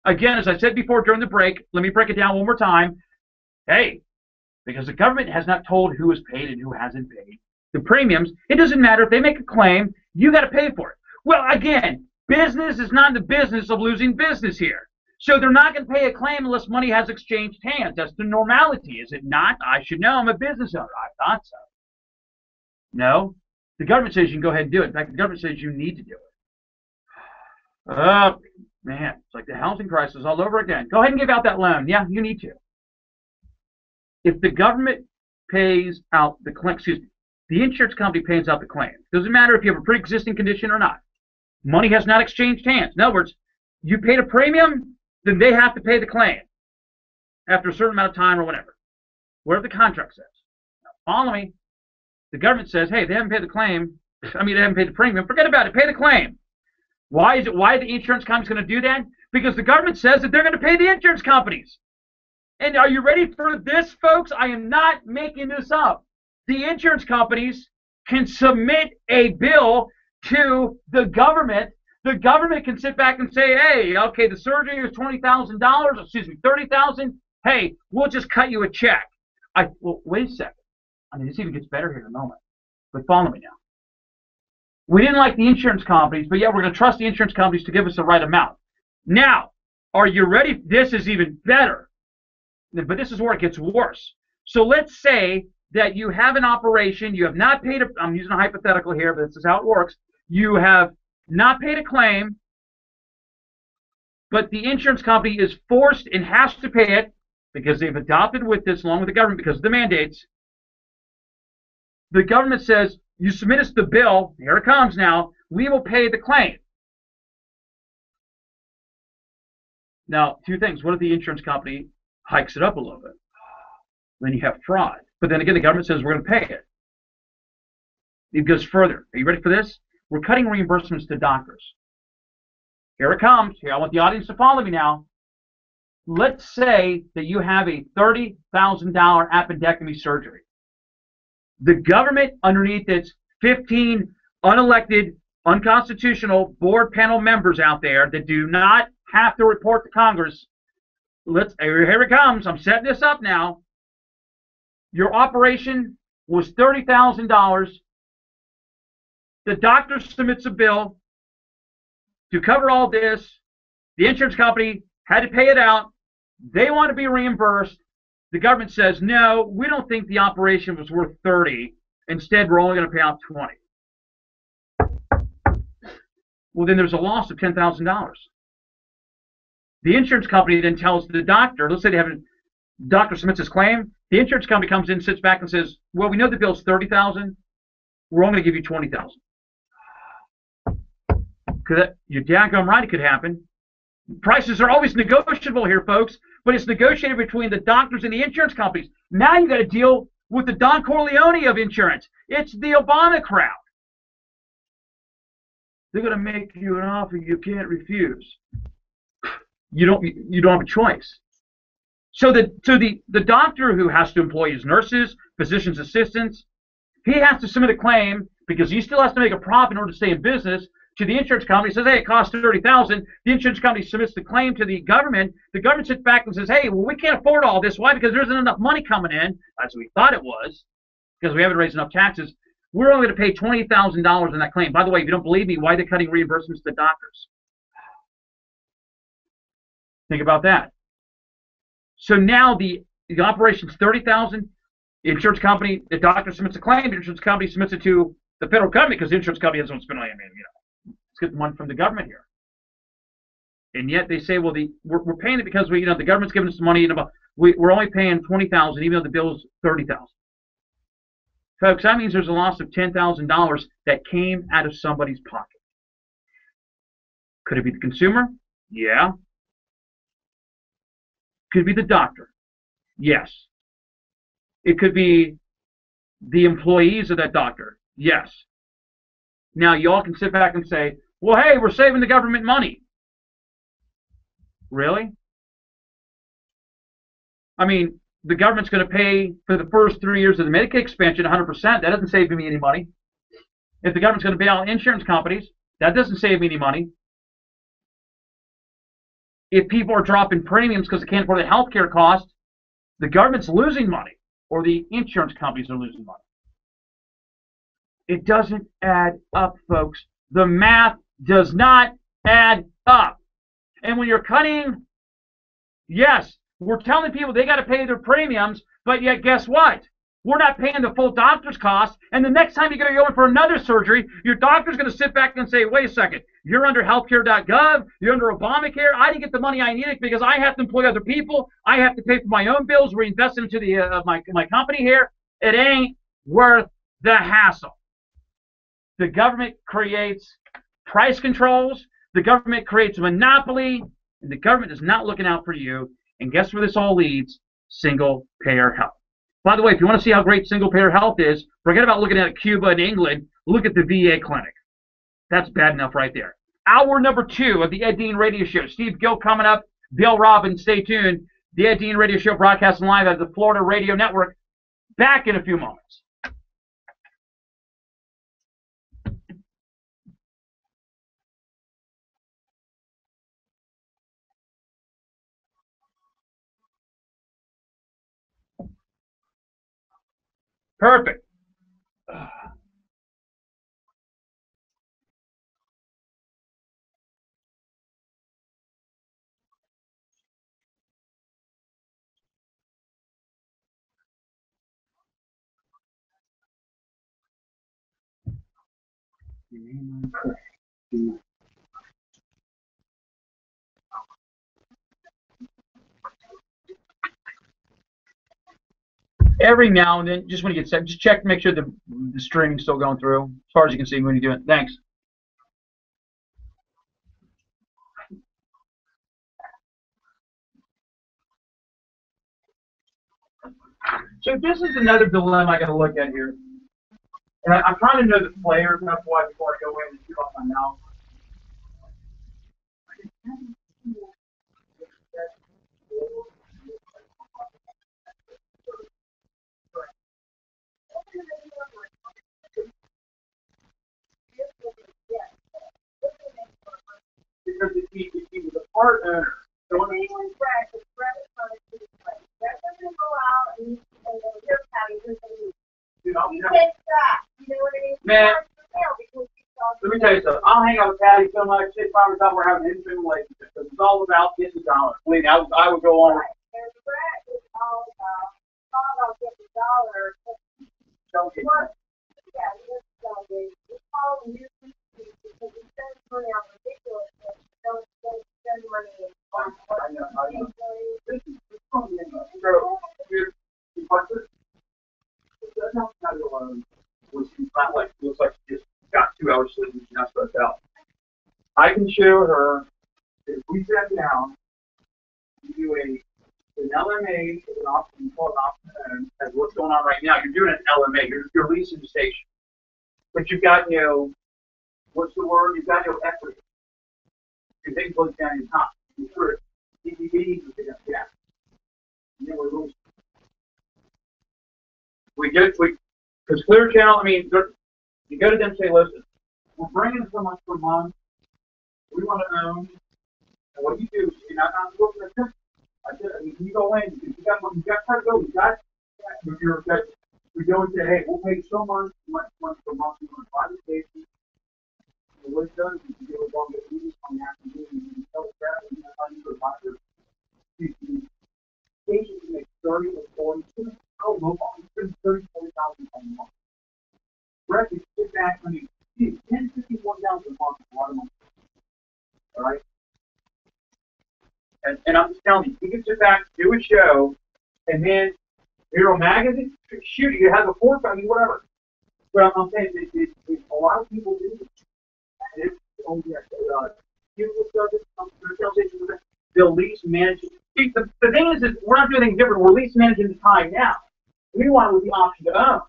again, as I said before during the break, let me break it down one more time. Hey, because the government has not told who has paid and who hasn't paid the premiums, it doesn't matter. If they make a claim, you got to pay for it. Well, again, business is not in the business of losing business here. So they're not going to pay a claim unless money has exchanged hands. That's the normality, is it not? I should know. I'm a business owner. I thought so. No. The government says you can go ahead and do it. In fact, the government says you need to do it. Oh, man. It's like the housing crisis all over again. Go ahead and give out that loan. Yeah, you need to. If the government pays out the claim, the insurance company pays out the claim. Doesn't matter if you have a pre-existing condition or not. Money has not exchanged hands. In other words, you paid a premium, then they have to pay the claim after a certain amount of time or whatever the contract says. Now, follow me. The government says, hey, they haven't paid the claim. They haven't paid the premium. Forget about it. Pay the claim. Why are the insurance companies going to do that? Because the government says that they're going to pay the insurance companies. And are you ready for this, folks? I am not making this up. The insurance companies can submit a bill to the government. The government can sit back and say, hey, okay, the surgery is $20,000, $30,000. Hey, we'll just cut you a check. Well, wait a second. This even gets better here in a moment. But follow me now. We didn't like the insurance companies, but yeah, we're going to trust the insurance companies to give us the right amount. Now, are you ready? This is even better. But this is where it gets worse. So let's say that you have an operation, you have not paid a, I'm using a hypothetical here, but this is how it works. You have not paid a claim, but the insurance company is forced and has to pay it because they've adopted with this along with the government because of the mandates. The government says, you submit us the bill, here it comes now, we will pay the claim. Now, two things. What if the insurance company hikes it up a little bit? Then you have fraud. But then again, the government says we're going to pay it. It goes further. Are you ready for this? We're cutting reimbursements to doctors. Here it comes. Here, I want the audience to follow me now. Let's say that you have a $30,000 appendectomy surgery. The government, underneath its 15 unelected, unconstitutional board panel members out there that do not have to report to Congress, here it comes. I'm setting this up now. Your operation was $30,000. The doctor submits a bill to cover all this. The insurance company had to pay it out. They want to be reimbursed. The government says, no, we don't think the operation was worth 30. Instead, we're only going to pay out 20. Well, then there's a loss of $10,000. The insurance company then tells the doctor, let's say the doctor submits his claim, the insurance company comes in, sits back and says, well, we know the bill's $30,000. We're only going to give you $20,000. You're daggone right it could happen. Prices are always negotiable here, folks, but it's negotiated between the doctors and the insurance companies. Now you got to deal with the Don Corleone of insurance. It's the Obama crowd. They're going to make you an offer you can't refuse. You don't have a choice. So the doctor who has to employ his nurses, physician's assistants, he has to submit a claim because he still has to make a profit in order to stay in business. To the insurance company, says, hey, it costs $30,000. The insurance company submits the claim to the government. The government sits back and says, hey, well, we can't afford all this. Why? Because there isn't enough money coming in, as we thought it was, because we haven't raised enough taxes. We're only going to pay $20,000 in that claim. By the way, if you don't believe me, why are they cutting reimbursements to doctors? Think about that. So now the operation's $30,000. The insurance company, the doctor submits a claim. The insurance company submits it to the federal government because the insurance company doesn't spend money. Let's get the money from the government here. And yet they say, well, we're paying it because the government's giving us the money. We're only paying $20,000, even though the bill's $30,000. Folks, that means there's a loss of $10,000 that came out of somebody's pocket. Could it be the consumer? Yeah. Could it be the doctor? Yes. It could be the employees of that doctor. Yes. Now, y'all can sit back and say, well, hey, we're saving the government money. Really? I mean, the government's going to pay for the first 3 years of the Medicaid expansion 100%. That doesn't save me any money. If the government's going to bail out insurance companies, that doesn't save me any money. If people are dropping premiums because they can't afford the health care cost, the government's losing money, or the insurance companies are losing money. It doesn't add up, folks. The math does not add up. And when you're cutting, yes, we're telling people they got to pay their premiums, but yet guess what? We're not paying the full doctor's cost. And the next time you're going to go in for another surgery, your doctor's going to sit back and say, wait a second, you're under healthcare.gov, you're under Obamacare. I didn't get the money I needed because I have to employ other people. I have to pay for my own bills, reinvest into my company here. It ain't worth the hassle. The government creates price controls. The government creates a monopoly. And the government is not looking out for you. And guess where this all leads? Single-payer health. By the way, if you want to see how great single-payer health is, forget about looking at Cuba and England. Look at the VA clinic. That's bad enough right there. Hour number 2 of the Ed Dean Radio Show. Steve Gill coming up. Bill Robbins, stay tuned. The Ed Dean Radio Show broadcasting live at the Florida Radio Network. Back in a few moments. Perfect. Every now and then, just when you get set, just check to make sure the streaming's still going through, as far as you can see when you do it. Thanks. So this is another dilemma I got to look at here. And I'm trying to know the players, and that's why before I go in and shoot off my mouth. Because if he was a part owner, so when he was man, let me tell you something. I'll hang out with Patty so much, shit, probably thought we're having an intimate relationship. Because it's all about getting dollars. Believe me, I would go on. Don't get looks like she just got 2 hours sleep and she's not stressed out. I can show her if we sat down, you do an LMA as an option, you call it option as what's going on right now. You're doing an LMA, you're leasing the station. But you've got what's the word? You've got equity. Your thing goes down your top. You're sure DVDs will pick up gas. And then we're losing. Because Clear Channel, I mean, you go to them and say, listen, we're bringing so much per month. We want to own. And what you do is you're not looking at this. I said, I mean, you go in, you got to try to go. We go and say, hey, we'll pay so much per month. You want to buy the station. And what it does is you get a long get meetings on the afternoon and you tell the crowd and that's how you go buy the station can make 30 or 40. Oh, no, you spend 30, 40,000 a month. Brett, you sit back, I mean, 10, 51 dollars a month is a lot of money. All right? And I'm just telling you, you can sit back, do a show, and then Hero Magazine, shoot, you have a fork, I mean, whatever. But I'm saying, a lot of people do this. And it's, oh, yeah, people they'll lease manage. See, the thing is we're not doing anything different. We're lease managing the time now. We want it with the option to own.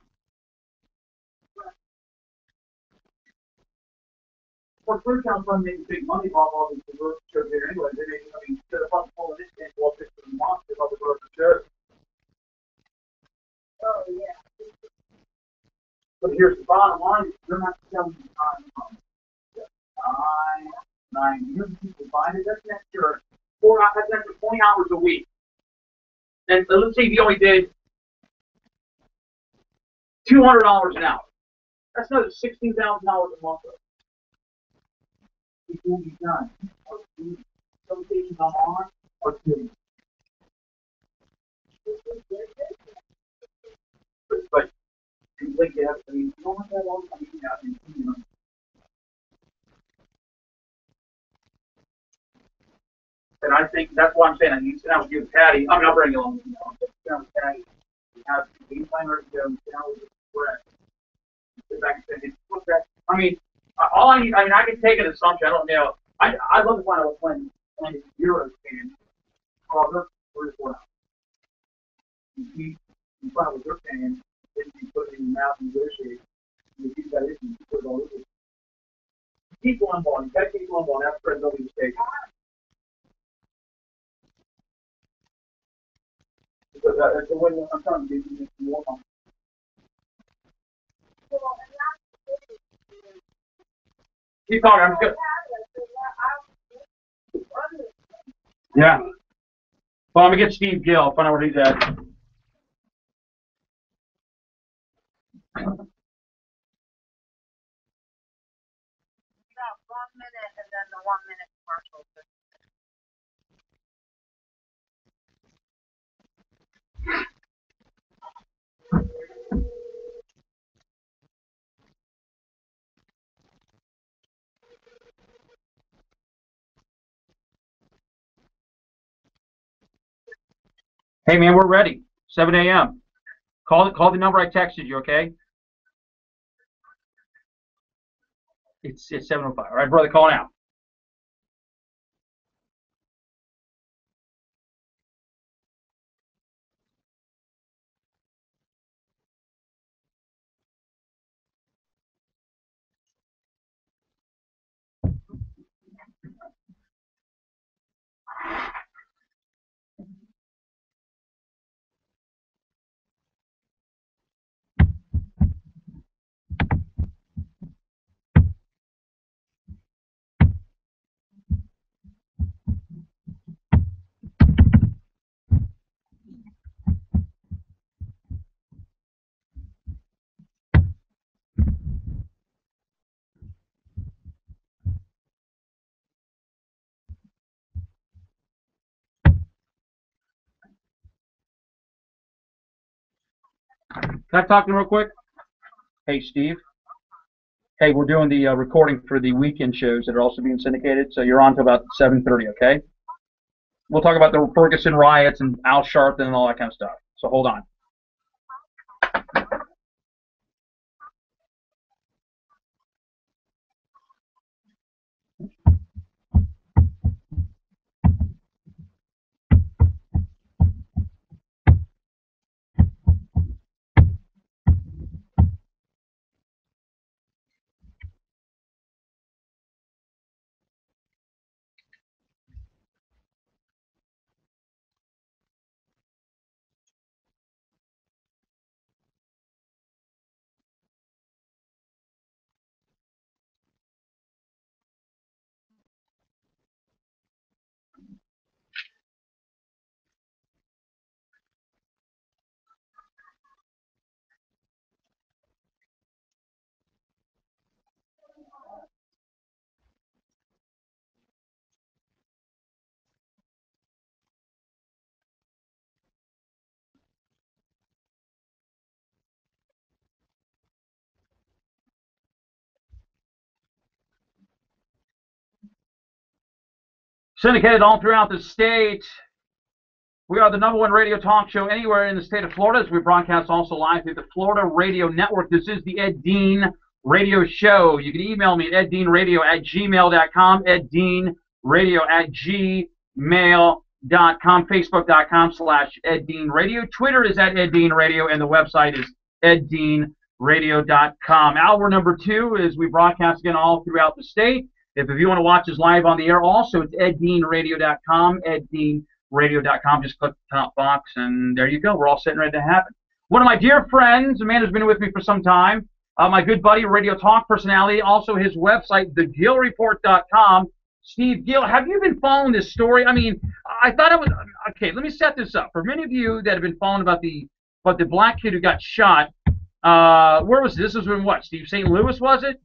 Well, Clear Channel's going to make big money off all these diverse shows there anyway. They make, I mean, instead of fucking pulling this in, well, it's for the monster of the diverse shows. Oh, yeah. But here's the bottom line: you're not selling the time. 9 years people buying it. That's an extra 4 hours. That's an extra 20 hours a week. And let's say if you only did $200 an hour. That's another $16,000 a month. It will be done. Some stations I'm on are two. But you think you have, I mean, you don't have that long time you have in 2 months. And I think that's why I'm saying I need to sit down with you and Patty. I mean, I'll bring you along. Sit down with Patty. We have the game plan ready to go. Sit down with Brett. Sit back and say, look at. I mean, all I need. I mean, I can take an assumption. I don't know. I love to find out when Euros can. Oh, they're 3 or 4 hours. You find out what they're paying. Then you put it in your mouth and negotiate. And if you've got issues, you put it all over. Keep one ball. You got to keep one ball. That's Fred Building mistake. Because that's the way I'm trying to get you more on. Keep talking. I'm good. Yeah. Well, I'm gonna get Steve Gill. Find out where he's at. About 1 minute and then the 1 minute commercial. Hey, man, we're ready. 7 a.m. Call the number I texted you, okay? It's 7:05. All right, brother, call now. Can I talk to him real quick? Hey, Steve. Hey, we're doing the recording for the weekend shows that are also being syndicated, so you're on to about 7:30, okay? We'll talk about the Ferguson riots and Al Sharpton and all that kind of stuff. So hold on. Syndicated all throughout the state. We are the #1 radio talk show anywhere in the state of Florida, as we broadcast also live through the Florida Radio Network. This is the Ed Dean Radio Show. You can email me at eddeanradio@gmail.com, eddeanradio@gmail.com, facebook.com/eddeanradio. Twitter is at eddeanradio, and the website is eddeanradio.com. Hour number 2 is we broadcast again all throughout the state. If you want to watch us live on the air also, it's eddeanradio.com, eddeanradio.com. Just click the top box, and there you go. We're all sitting ready to happen. One of my dear friends, a man who's been with me for some time, my good buddy, radio talk personality, also his website, thegillreport.com. Steve Gill, have you been following this story? I mean, I thought it was, okay, let me set this up. For many of you that have been following about the black kid who got shot, where was this? This was in what, Steve? St. Louis, was it?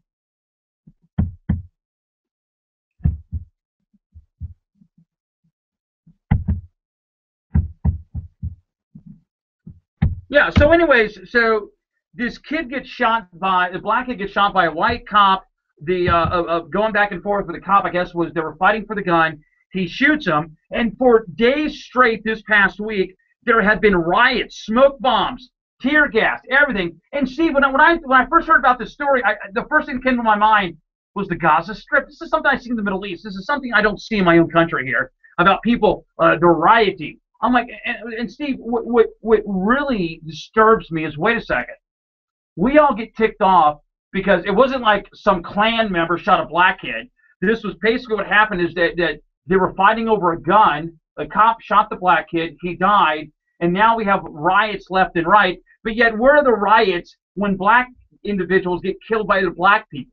Yeah, so anyways, so this kid gets shot by, the black kid gets shot by a white cop. The going back and forth with the cop, I guess, was they were fighting for the gun. He shoots him, and for days straight this past week, there had been riots, smoke bombs, tear gas, everything. And Steve, when I first heard about this story, the first thing that came to my mind was the Gaza Strip. This is something I see in the Middle East. This is something I don't see in my own country here, about people, they're rioting. I'm like, and Steve, what really disturbs me is, wait a second, we all get ticked off because it wasn't like some Klan member shot a black kid. This was basically what happened is that they were fighting over a gun. A cop shot the black kid. He died. And now we have riots left and right. But yet, where are the riots when black individuals get killed by other black people?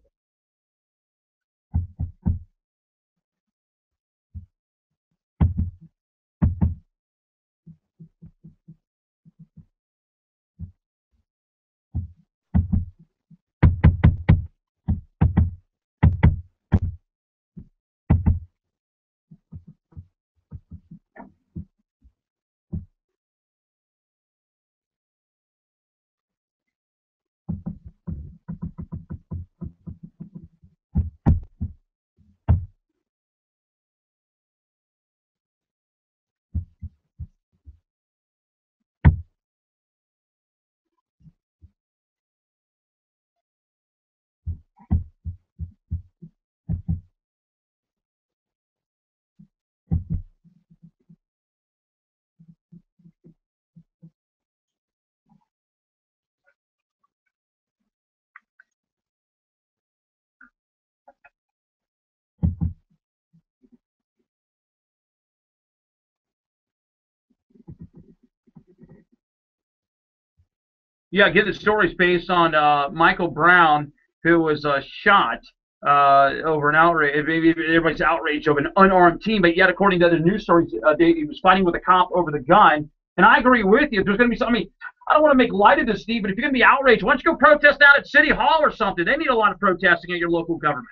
Yeah, get the stories based on Michael Brown, who was shot over an outrage. Maybe everybody's outraged over an unarmed team, but yet, according to other news stories, he was fighting with a cop over the gun. And I agree with you. If there's going to be something, I mean, I don't want to make light of this, Steve, but if you're going to be outraged, why don't you go protest out at City Hall or something? They need a lot of protesting at your local government.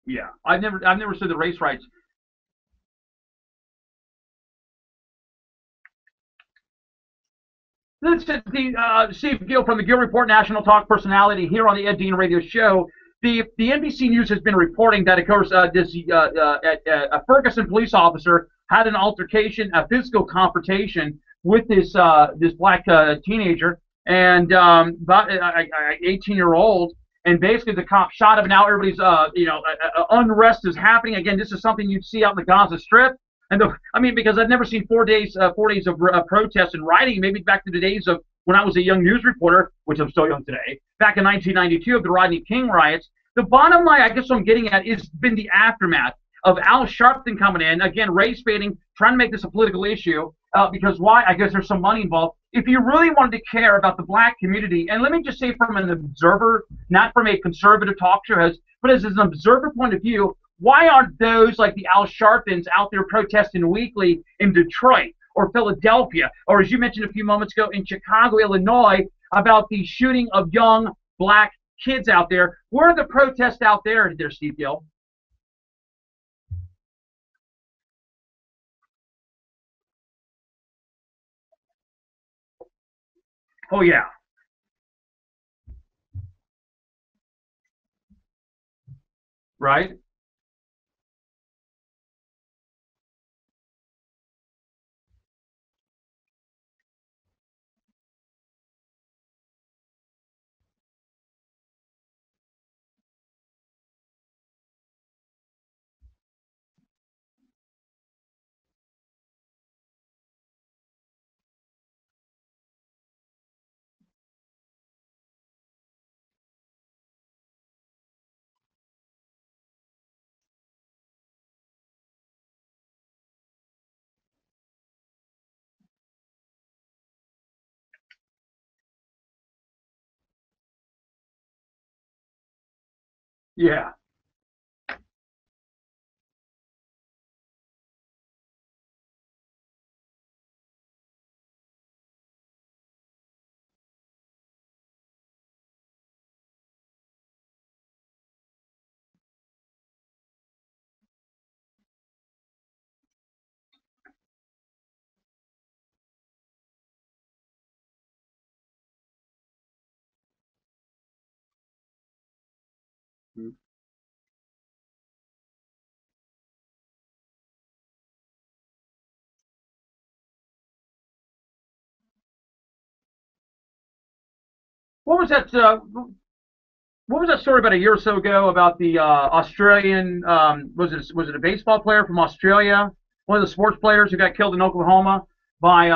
Yeah, I've never said the race rights. This is the Steve Gill from the Gill Report, national talk personality here on the Ed Dean Radio Show. The NBC News has been reporting that, of course, a Ferguson police officer had an altercation, a physical confrontation with this black teenager, and about 18-year-old, and basically the cop shot him. Now everybody's unrest is happening again. This is something you'd see out in the Gaza Strip. I mean, because I've never seen 4 days of protests and rioting. Maybe back to the days of when I was a young news reporter, which I'm still young today, back in 1992 of the Rodney King riots. The bottom line, I guess what I'm getting at, is been the aftermath of Al Sharpton coming in again, race baiting, trying to make this a political issue. Because why? I guess there's some money involved. If you really wanted to care about the black community, and let me just say from an observer, not from a conservative talk show host, but as an observer point of view, why aren't those like the Al Sharptons out there protesting weekly in Detroit or Philadelphia, or as you mentioned a few moments ago in Chicago, Illinois, about the shooting of young black kids out there? Where are the protests out there, Steve Gill? Oh yeah, right. Yeah. What was that? What was that story about a year or so ago about the Australian? Was it a baseball player from Australia? One of the sports players who got killed in Oklahoma by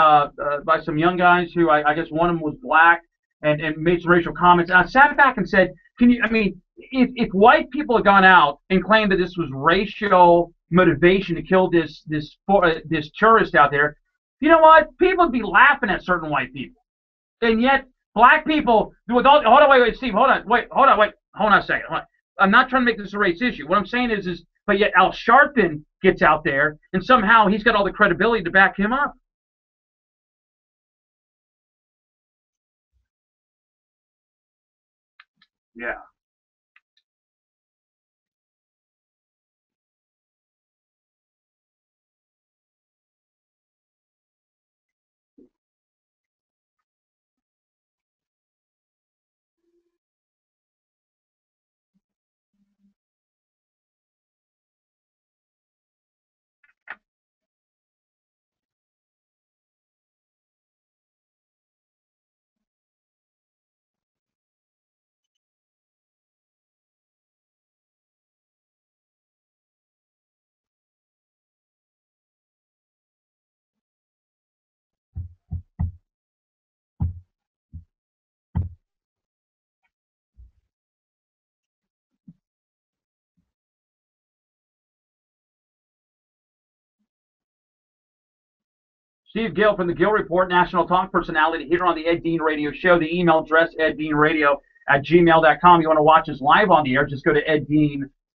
some young guys who I guess one of them was black and made some racial comments. And I sat back and said, "Can you? I mean, if white people had gone out and claimed that this was racial motivation to kill this tourist out there, you know what? People would be laughing at certain white people." And yet black people with all hold on, wait, Steve, hold on a second. Hold on. I'm not trying to make this a race issue. What I'm saying is but yet Al Sharpton gets out there and somehow he's got all the credibility to back him up. Yeah. Steve Gill from the Gill Report, national talk personality here on the Ed Dean Radio Show. The email address, eddeanradio@gmail.com. You want to watch us live on the air, just go to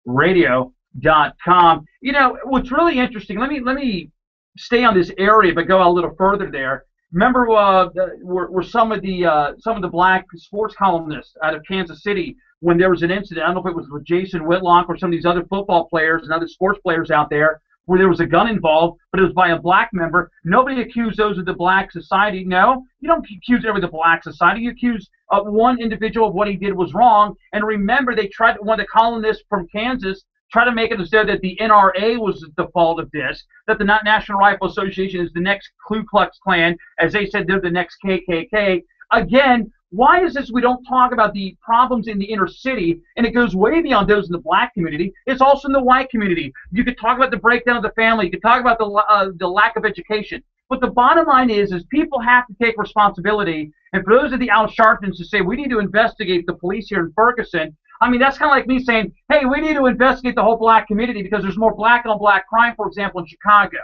eddeanradio.com. You know, what's really interesting, let me stay on this area, but go a little further there. Remember were some of the black sports columnists out of Kansas City when there was an incident, I don't know if it was with Jason Whitlock or some of these other football players and other sports players out there, where there was a gun involved, but it was by a black member. Nobody accused those of the black society. No, you don't accuse every the black society. You accuse one individual of what he did was wrong. And remember, they tried, one of the columnists from Kansas tried to make it as though that the NRA was the fault of this, that the National Rifle Association is the next Ku Klux Klan, as they said they're the next KKK. Again, why is this we don't talk about the problems in the inner city, and it goes way beyond those in the black community. It's also in the white community. You could talk about the breakdown of the family. You could talk about the lack of education. But the bottom line is people have to take responsibility. And for those of the Al Sharptons to say we need to investigate the police here in Ferguson, I mean, that's kind of like me saying, hey, we need to investigate the whole black community because there's more black on black crime, for example, in Chicago.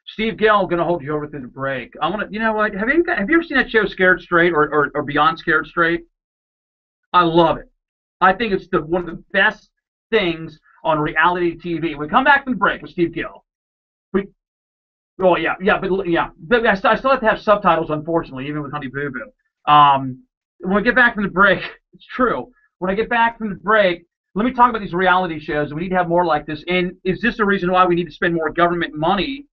Steve Gill, going to hold you over through the break. I want to, you know what? Have you ever seen that show Scared Straight or Beyond Scared Straight? I love it. I think it's one of the best things on reality TV. We come back from the break with Steve Gill. Oh but I still have to have subtitles, unfortunately, even with Honey Boo Boo. When we get back from the break, it's true. When I get back from the break, let me talk about these reality shows, and we need to have more like this. And is this the reason why we need to spend more government money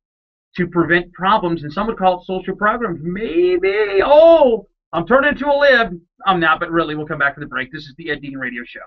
to prevent problems? And some would call it social programs. Maybe. Oh, I'm turning into a lib. I'm not, but really, we'll come back from the break. This is the Ed Dean Radio Show.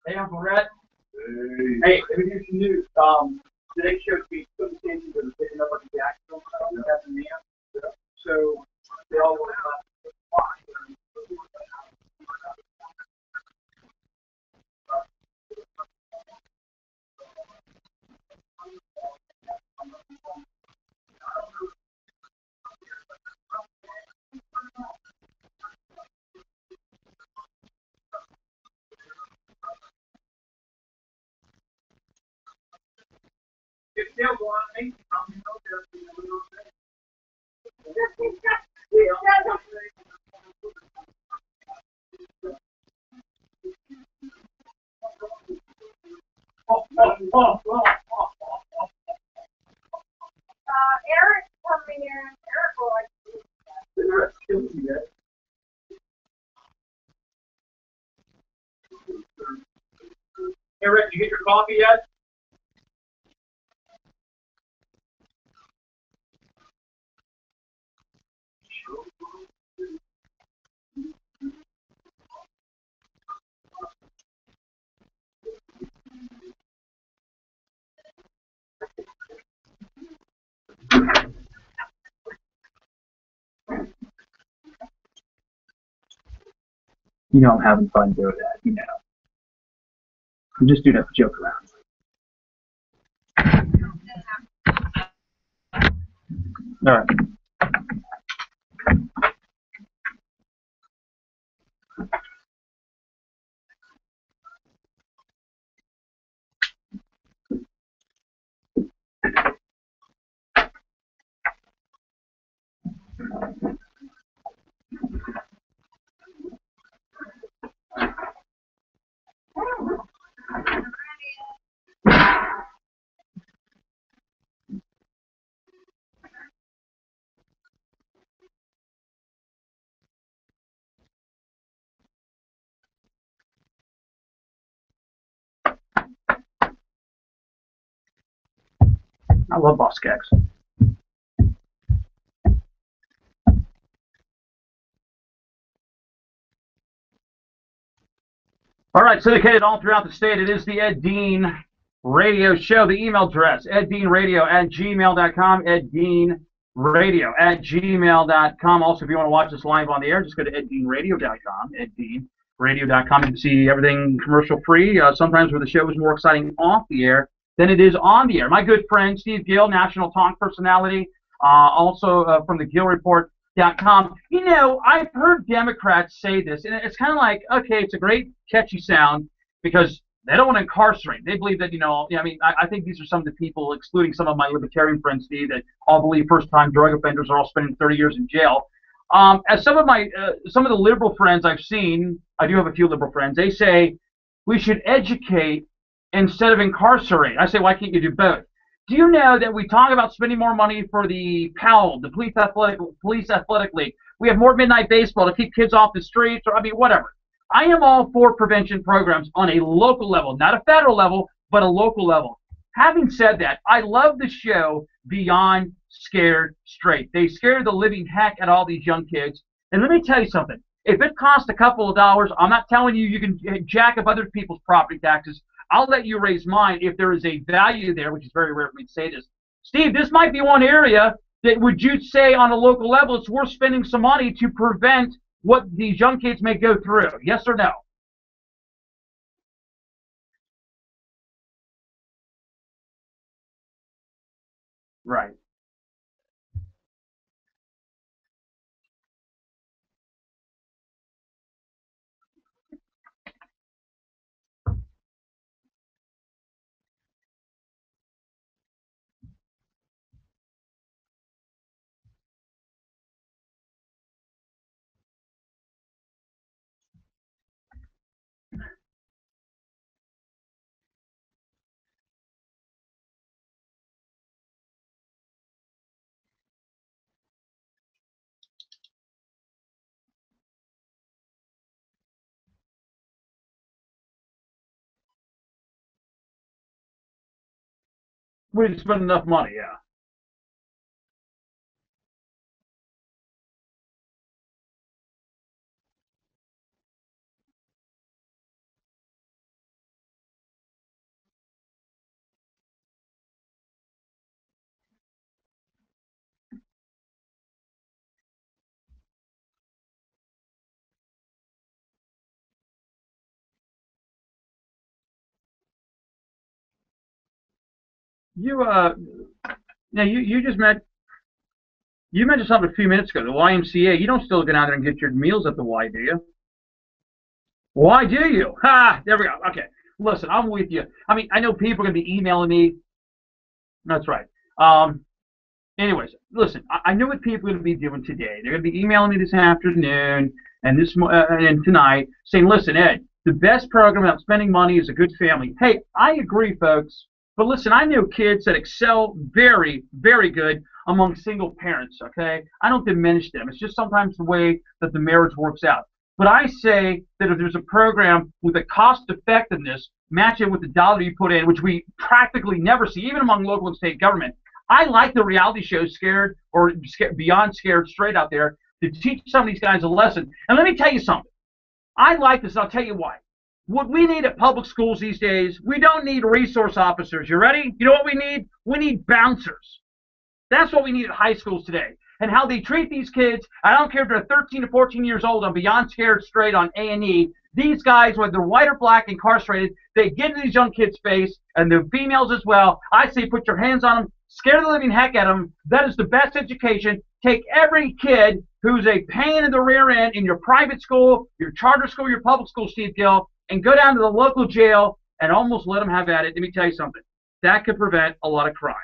Hey, Uncle Red. Hey, let me give you some news. Today's show speaks to the stations that are picking up on the Jacksonville stuff. So they all want to why. It's still going on. Eric's coming in. Eric will like to do that. Hey, Rick, did you get your coffee yet? You know I'm having fun doing that, you know. I'm just doing it to joke around. All right. I love Boss Skaggs. All right, syndicated all throughout the state. It is the Ed Dean Radio Show. The email address, eddeanradio@gmail.com, eddeanradio@gmail.com. Also, if you want to watch us live on the air, just go to eddeanradio.com, eddeanradio.com. You can see everything commercial-free. Sometimes where the show is more exciting off the air than it is on the air. My good friend, Steve Gill, national talk personality, also from the Gill Report. You know, I've heard Democrats say this, and it's kind of like, okay, it's a great catchy sound because they don't want to incarcerate. They believe that, I mean, I think these are some of the people, excluding some of my libertarian friends, Steve, that all believe first-time drug offenders are all spending 30 years in jail. As some of the liberal friends I've seen, I do have a few liberal friends, they say we should educate instead of incarcerate. I say, why can't you do both? Do you know that we talk about spending more money for the PAL, the Police Athletic League? We have more midnight baseball to keep kids off the streets, or I mean, whatever. I am all for prevention programs on a local level, not a federal level, but a local level. Having said that, I love the show Beyond Scared Straight. They scare the living heck out of all these young kids. And let me tell you something. If it costs a couple of dollars, I'm not telling you you can jack up other people's property taxes. I'll let you raise mine if there is a value there, which is very rare for me to say this. Steve, this might be one area that would you say on a local level it's worth spending some money to prevent what these young kids may go through? Yes or no? Right. We didn't spend enough money, yeah. You now you just mentioned something a few minutes ago, the YMCA. You don't still go down there and get your meals at the Y, do you? Why do you? Ha! There we go. Okay. Listen, I'm with you. I mean, I know people are going to be emailing me. That's right. Anyways, listen, I know what people are going to be doing today. They're going to be emailing me this afternoon and tonight saying, listen, Ed, the best program about spending money is a good family. Hey, I agree, folks. But listen, I know kids that excel very, very good among single parents, okay? I don't diminish them. It's just sometimes the way that the marriage works out. But I say that if there's a program with a cost effectiveness, match it with the dollar you put in, which we practically never see, even among local and state government. I like the reality shows Beyond Scared Straight out there to teach some of these guys a lesson. And let me tell you something. I like this, and I'll tell you why. What we need at public schools these days, we don't need resource officers. You ready? You know what we need? We need bouncers. That's what we need at high schools today. And how they treat these kids, I don't care if they're 13 to 14 years old on Beyond Scared Straight on A&E. These guys, whether they're white or black, incarcerated, they get in these young kids' face, and the females as well. I say put your hands on them, scare the living heck out of them. That is the best education. Take every kid who's a pain in the rear end in your private school, your charter school, your public school, Steve Gill, and go down to the local jail and almost let them have at it. Let me tell you something. That could prevent a lot of crime.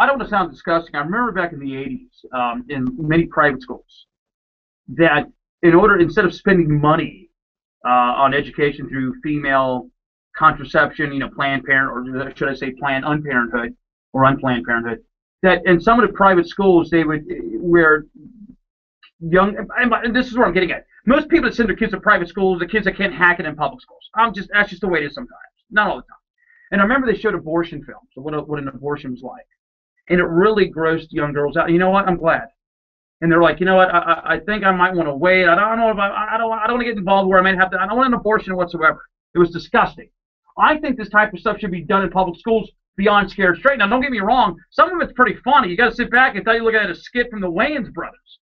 I don't want to sound disgusting. I remember back in the 80s, in many private schools, that instead of spending money on education through female contraception, Planned Parent, or should I say Planned Unparenthood or Unplanned Parenthood, that in some of the private schools they would where and this is where I'm getting at. Most people that send their kids to private schools, the kids that can't hack it in public schools. That's just the way it is sometimes, not all the time. And I remember they showed abortion films of what an abortion was like, and it really grossed young girls out. You know what? I'm glad. And they're like, you know what? I think I might want to wait. I don't know if I don't want to get involved where I might have to. I don't want an abortion whatsoever. It was disgusting. I think this type of stuff should be done in public schools beyond scared straight. Now, don't get me wrong. Some of it's pretty funny. You got to sit back and look at a skit from the Wayans brothers,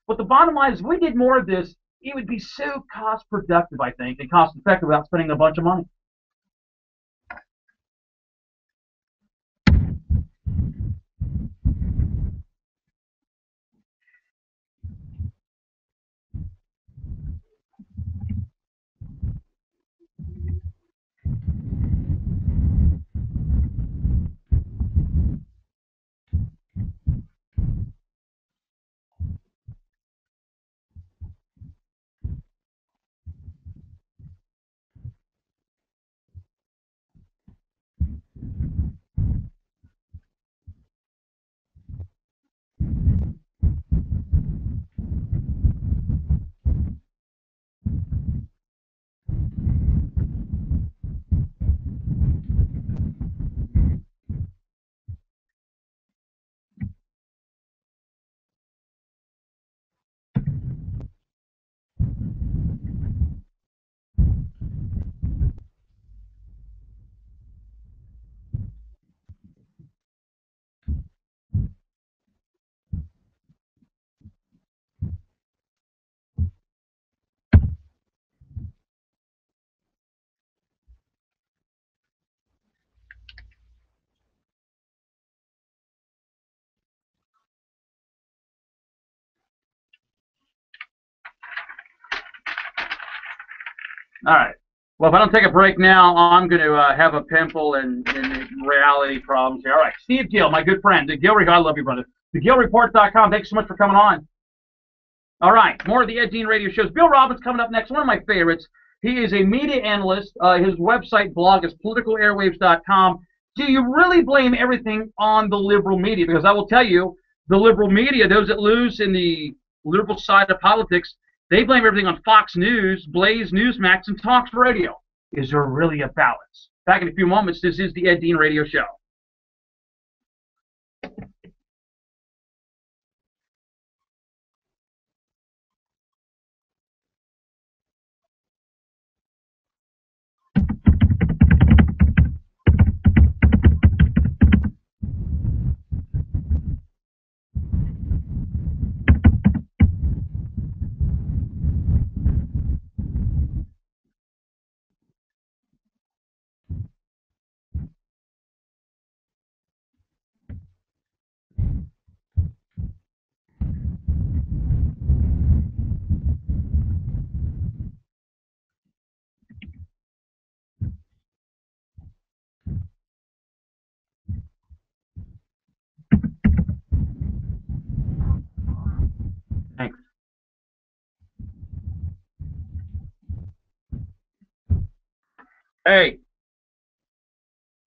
But the bottom line is, if we did more of this, it would be so cost productive, I think, and cost effective without spending a bunch of money. All right. Well, if I don't take a break now, I'm going to have a pimple and reality problems here. All right. Steve Gill, my good friend. The Gill Report. I love you, brother. TheGillReport.com. Thanks so much for coming on. All right. More of the Ed Dean radio shows. Bill Robbins coming up next. One of my favorites. He is a media analyst. His website blog is politicalairwaves.com. Do you really blame everything on the liberal media? Because I will tell you, the liberal media, those that lose in the liberal side of politics, they blame everything on Fox News, Blaze, Newsmax, and Talk Radio. Is there really a balance? Back in a few moments, this is the Ed Dean Radio Show. Thanks.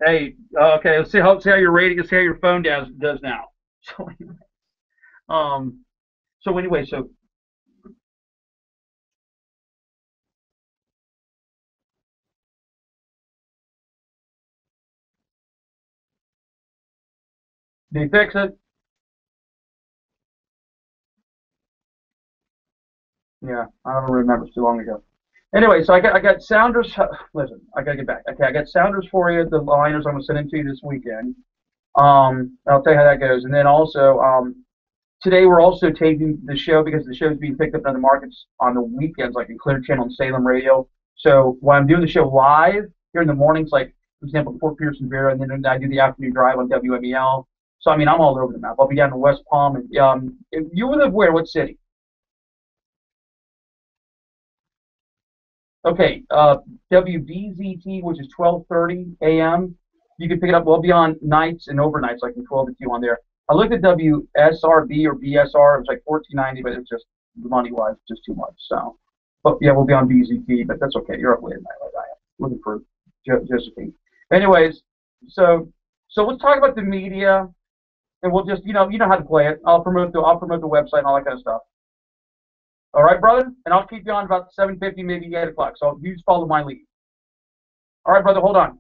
Hey. Okay. Let's see how your rating. Let's see how your phone does now. So anyway, so did you fix it? Yeah, I don't remember. It's too long ago. Anyway, so I got sounders. Listen, I gotta get back. Okay, I got sounders for you. The liners I'm gonna send them to you this weekend. I'll tell you how that goes. And then also, today we're also taping the show because the show is being picked up in other markets on the weekends, like in Clear Channel and Salem Radio. So while I'm doing the show live here in the mornings, like for example, Fort Pierce and Vera, and then I do the afternoon drive on WMEL. So I mean, I'm all over the map. I'll be down in West Palm, and if you live where? What city? Okay, WBZT, which is 12:30 a.m. You can pick it up. We'll be on nights and overnights, like from 12 to 2 on there. I looked at WSRB or BSR. It was like $14.90, but it's just money-wise, just too much. So, but yeah, we'll be on BZT, but that's okay. You're up late at night like I am, looking for Josephine. Anyways, so let's talk about the media, and we'll just you know how to play it. I'll promote the website and all that kind of stuff. All right, brother, and I'll keep you on about 7:50, maybe 8 o'clock. So you just follow my lead. All right, brother, hold on.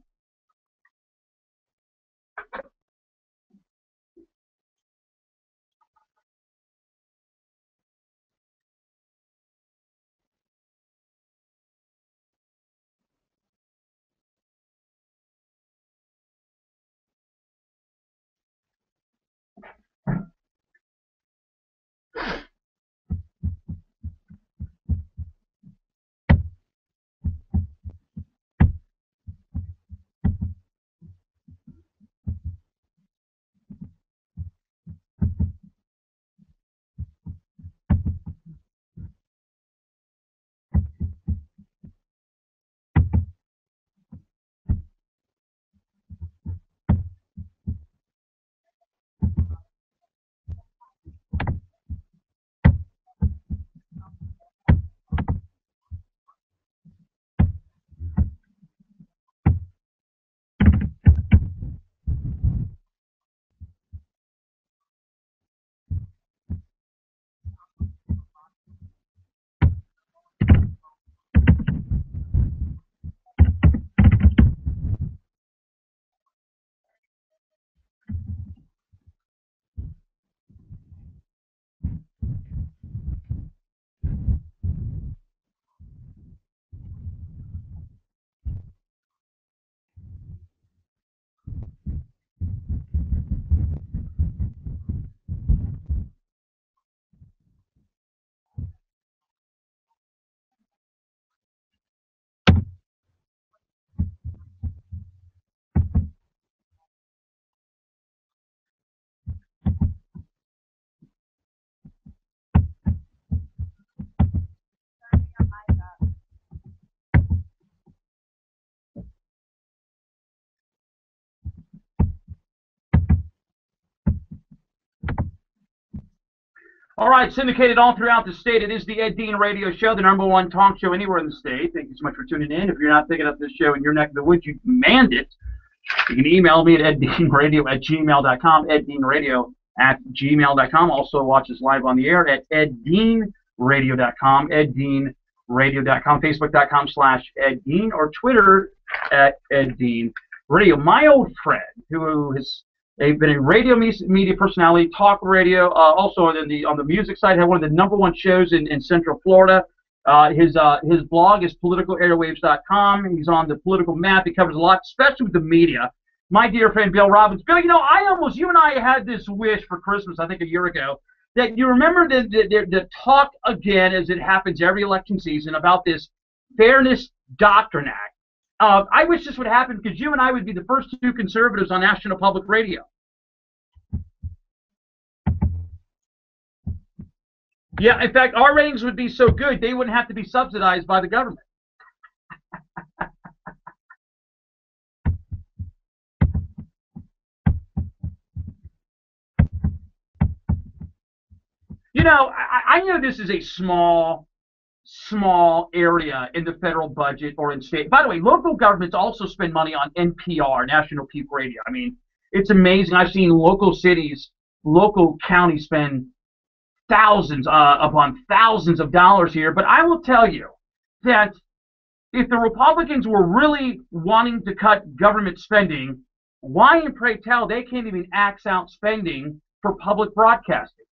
All right, syndicated all throughout the state. It is the Ed Dean Radio Show, the #1 talk show anywhere in the state. Thank you so much for tuning in. If you're not picking up this show in your neck of the woods, you demand it. You can email me at eddeanradio@gmail.com, eddeanradio@gmail.com. Also watch us live on the air at eddeanradio.com, eddeanradio.com, facebook.com/eddean, or Twitter at eddeanradio. My old friend, who has been a radio media personality, talk radio, also on the music side, had one of the #1 shows in Central Florida. His blog is politicalairwaves.com. He's on the political map. He covers a lot, especially with the media. My dear friend Bill Robbins. Bill, you and I had this wish for Christmas, I think a year ago, that you remember the talk again, as it happens every election season, about this Fairness Doctrine Act. I wish this would happen because you and I would be the first 2 conservatives on National Public Radio. Yeah, in fact, our ratings would be so good, they wouldn't have to be subsidized by the government. I know this is a small area in the federal budget or in state. By the way, local governments also spend money on NPR, National Public Radio. I mean, it's amazing. I've seen local cities, local counties spend thousands upon thousands of dollars here. But I will tell you that if the Republicans were really wanting to cut government spending, why, and pray tell, they can't even axe out spending for public broadcasting?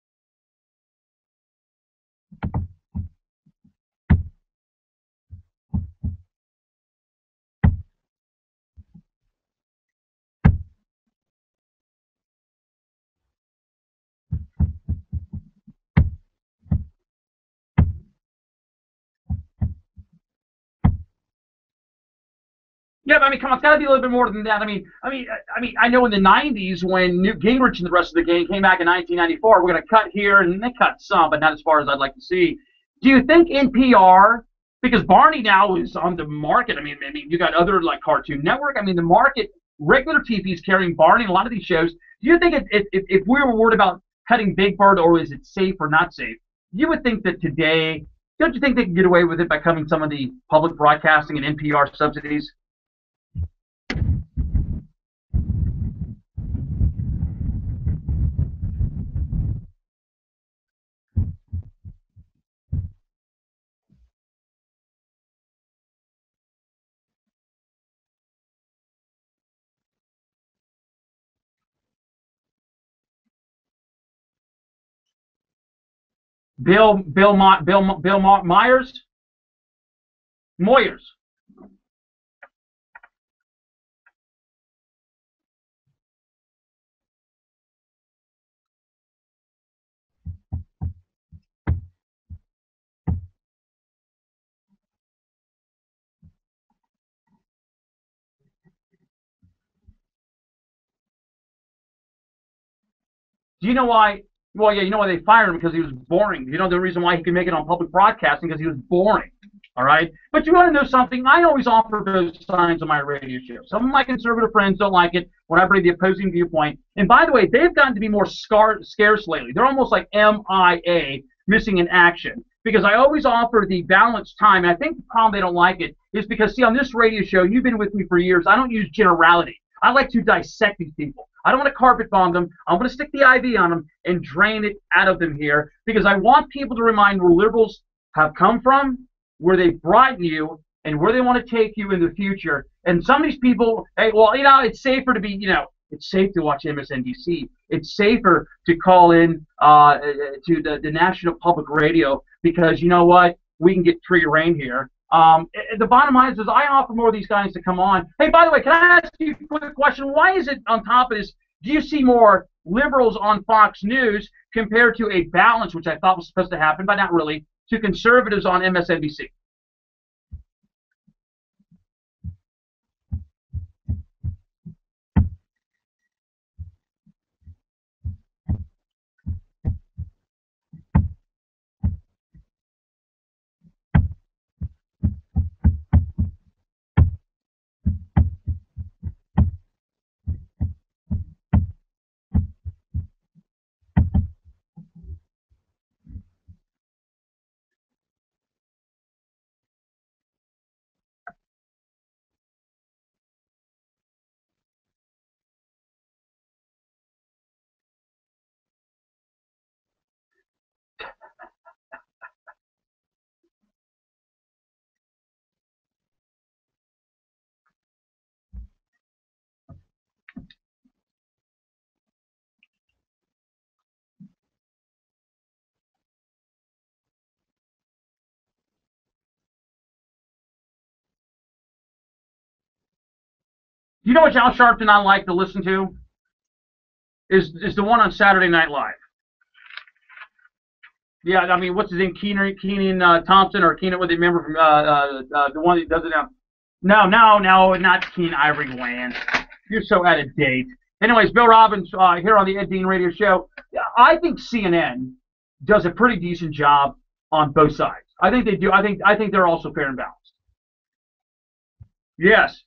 Yeah, but I mean, come on, it's got to be a little bit more than that. I mean, I know in the '90s when Newt Gingrich and the rest of the gang came back in 1994, we're going to cut here, and they cut some, but not as far as I'd like to see. Do you think NPR, because Barney now is on the market? I mean, you got other like Cartoon Network. I mean, the market regular TV is carrying Barney and a lot of these shows. Do you think if we were worried about cutting Big Bird or is it safe or not safe, you would think that today, don't you think they can get away with it by cutting some of the public broadcasting and NPR subsidies? Bill Myers, Moyers. Do you know why? Well, yeah, you know why they fired him because he was boring. You know the reason why he could make it on public broadcasting because he was boring. All right, but you want to know something? I always offer those signs on my radio show. Some of my conservative friends don't like it when I bring the opposing viewpoint. And by the way, they've gotten to be more scarce lately. They're almost like MIA, missing in action, because I always offer the balanced time. And I think the problem they don't like it is because, see, on this radio show, you've been with me for years. I don't use generality. I like to dissect these people. I don't want to carpet bomb them. I'm going to stick the IV on them and drain it out of them here because I want people to remind where liberals have come from, where they've brought you, and where they want to take you in the future. And some of these people, hey, well, you know, it's safer to be, you know, it's safe to watch MSNBC. It's safer to call in to the National Public Radio because, you know what, we can get free reign here. The bottom line is I offer more of these guys to come on. Hey, by the way, can I ask you a quick question? Why is it on top of this, do you see more liberals on Fox News compared to a balance, which I thought was supposed to happen, but not really, to conservatives on MSNBC? You know what Al Sharpton I like to listen to? Is the one on Saturday Night Live. Yeah, I mean, what's his name? Keenan Thompson or Keenan? What they remember from the one that does it now? No, not Keenan Ivory Wayans. You're so out of date. Anyways, Bill Robbins here on the Ed Dean Radio Show. I think CNN does a pretty decent job on both sides. I think they do. I think they're also fair and balanced. Yes.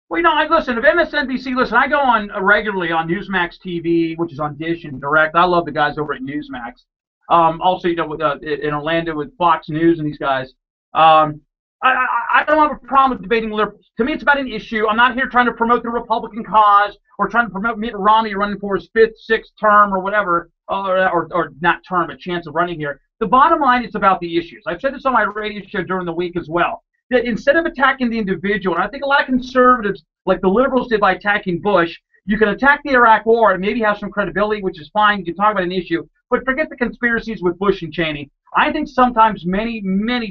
Well, you know, listen, if MSNBC, listen, I go on regularly on Newsmax TV, which is on Dish and Direct. I love the guys over at Newsmax. Also, you know, with, in Orlando with Fox News and these guys. I don't have a problem with debating liberals. To me, it's about an issue. I'm not here trying to promote the Republican cause or trying to promote Mitt Romney running for his fifth, sixth term or whatever, or not term, a chance of running here. The bottom line is about the issues. I've said this on my radio show during the week as well. That instead of attacking the individual, and I think a lot of conservatives, like the liberals did by attacking Bush, you can attack the Iraq War and maybe have some credibility, which is fine. You can talk about an issue, but forget the conspiracies with Bush and Cheney. I think sometimes, many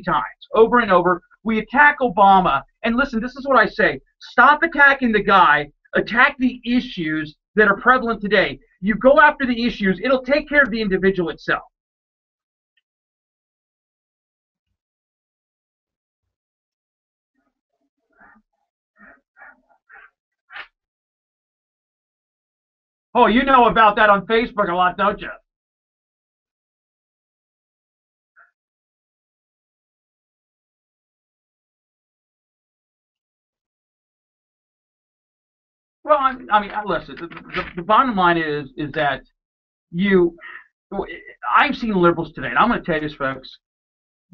times, over and over, we attack Obama. And listen, this is what I say. Stop attacking the guy. Attack the issues that are prevalent today. You go after the issues. It'll take care of the individual itself. Oh, you know about that on Facebook a lot, don't you? Well, I mean, listen. The bottom line is that you. I've seen liberals today, and I'm going to tell you this, folks,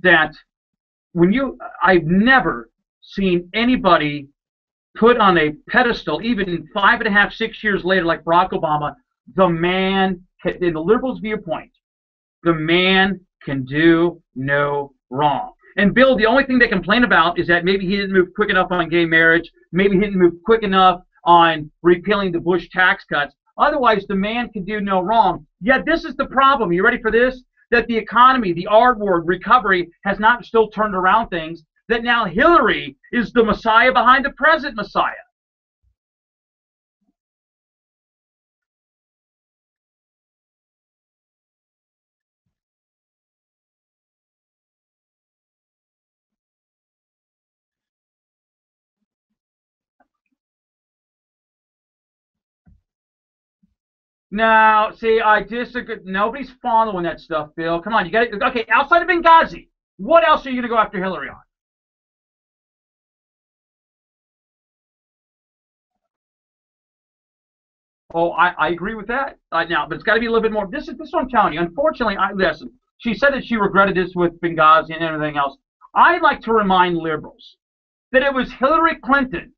that I've never seen anybody put on a pedestal, even 5.5, 6 years later, like Barack Obama. The man, in the liberals' viewpoint, the man can do no wrong. And Bill, the only thing they complain about is that maybe he didn't move quick enough on gay marriage, maybe he didn't move quick enough on repealing the Bush tax cuts. Otherwise, the man can do no wrong. Yet this is the problem. You ready for this? That the economy, the R word, recovery, has not still turned around things. That now Hillary is the Messiah behind the present Messiah. No, see, I disagree. Nobody's following that stuff, Bill. Come on, you got it. Okay, outside of Benghazi, what else are you going to go after Hillary on? Oh, I agree with that. Now, but it's got to be a little bit more. This is what I'm telling you. Unfortunately, listen. She said that she regretted this with Benghazi and everything else. I'd like to remind liberals that it was Hillary Clinton.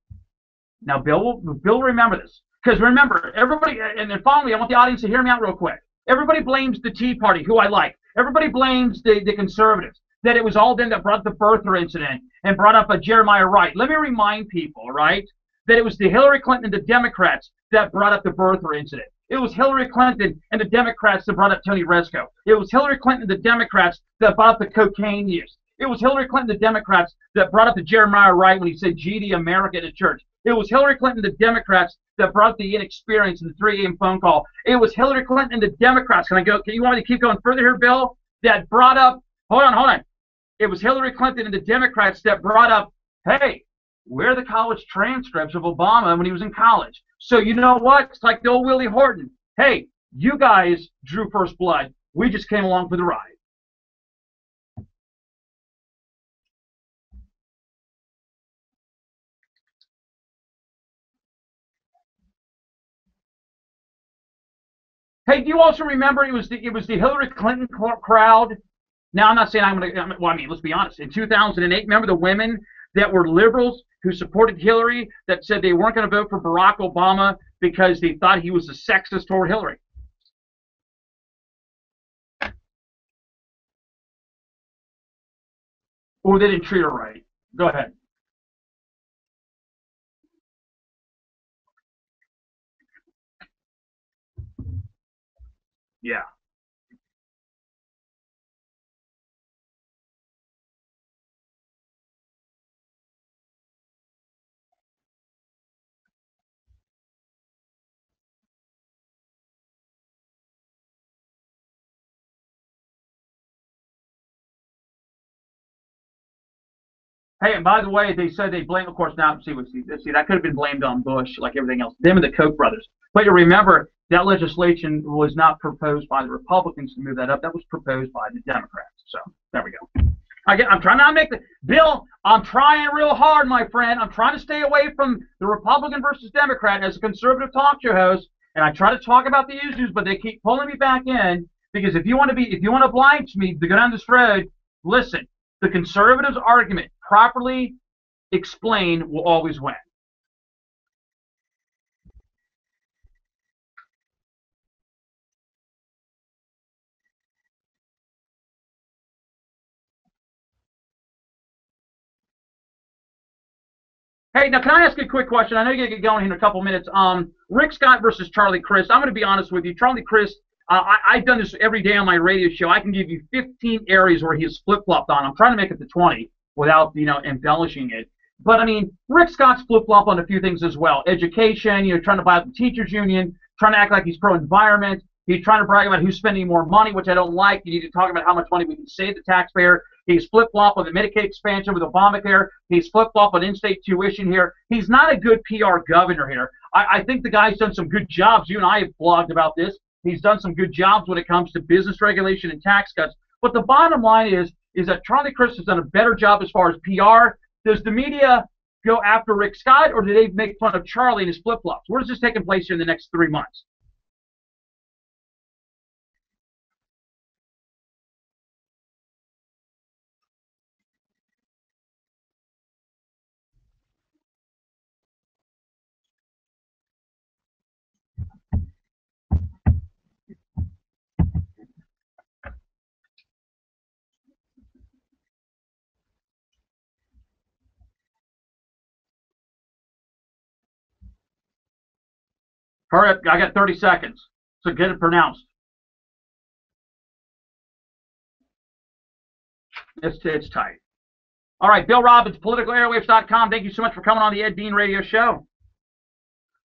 Now, Bill will remember this because remember, everybody, and then finally, I want the audience to hear me out real quick. Everybody blames the Tea Party, who I like. Everybody blames the conservatives. That it was all them that brought the birther incident and brought up a Jeremiah Wright. Let me remind people, right, that it was the Hillary Clinton and the Democrats that brought up the birther incident. It was Hillary Clinton and the Democrats that brought up Tony Resco. It was Hillary Clinton and the Democrats that brought up the cocaine use. It was Hillary Clinton and the Democrats that brought up the Jeremiah Wright when he said GD America to church. It was Hillary Clinton and the Democrats that brought up the inexperience in the 3 a.m. phone call. It was Hillary Clinton and the Democrats. Can you want me to keep going further here, Bill? That brought up, hold on. It was Hillary Clinton and the Democrats that brought up, hey, where are the college transcripts of Obama when he was in college? So you know what? It's like the old Willie Horton. Hey, you guys drew first blood. We just came along for the ride. Hey, do you also remember it was the Hillary Clinton crowd? Now I'm not saying well, I mean, let's be honest. In 2008, remember the women that were liberals who supported Hillary that said they weren't going to vote for Barack Obama because they thought he was a sexist toward Hillary. Or they didn't treat her right. Go ahead. Yeah. Hey, and by the way, they said they blame, of course, now, see, that could have been blamed on Bush, like everything else, them and the Koch brothers. But you remember, that legislation was not proposed by the Republicans to move that up. That was proposed by the Democrats. So, there we go. I'm trying not to make the, Bill, I'm trying real hard, my friend. I'm trying to stay away from the Republican versus Democrat as a conservative talk show host, and I try to talk about the issues, but they keep pulling me back in, because if you want to oblige me to go down this road, listen, the conservatives' argument, properly explained, will always win. Hey, now can I ask you a quick question? I know you're going to get going in a couple minutes. Rick Scott versus Charlie Crist. I'm going to be honest with you. Charlie Crist, I've done this every day on my radio show. I can give you 15 areas where he's flip-flopped on. I'm trying to make it to 20 without, embellishing it. But, I mean, Rick Scott's flip-flopped on a few things as well. Education, trying to buy up the teachers union, trying to act like he's pro-environment. He's trying to brag about who's spending more money, which I don't like. You need to talk about how much money we can save the taxpayer. He's flip-flop on the Medicaid expansion with Obamacare. He's flip-flop on in-state tuition here. He's not a good PR governor here. I think the guy's done some good jobs. You and I have blogged about this. He's done some good jobs when it comes to business regulation and tax cuts. But the bottom line is that Charlie Crist has done a better job as far as PR. Does the media go after Rick Scott, or do they make fun of Charlie and his flip-flops? Where is this taking place here in the next 3 months? Hurry up, I got 30 seconds, so get it pronounced. It's tight. All right, Bill Robbins, politicalairwaves.com. Thank you so much for coming on the Ed Dean Radio Show.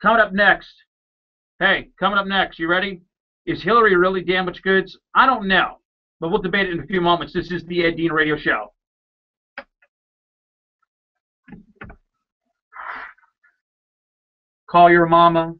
Coming up next. Hey, coming up next, you ready? Is Hillary really damaged goods? I don't know, but we'll debate it in a few moments. This is the Ed Dean Radio Show. Call your mama.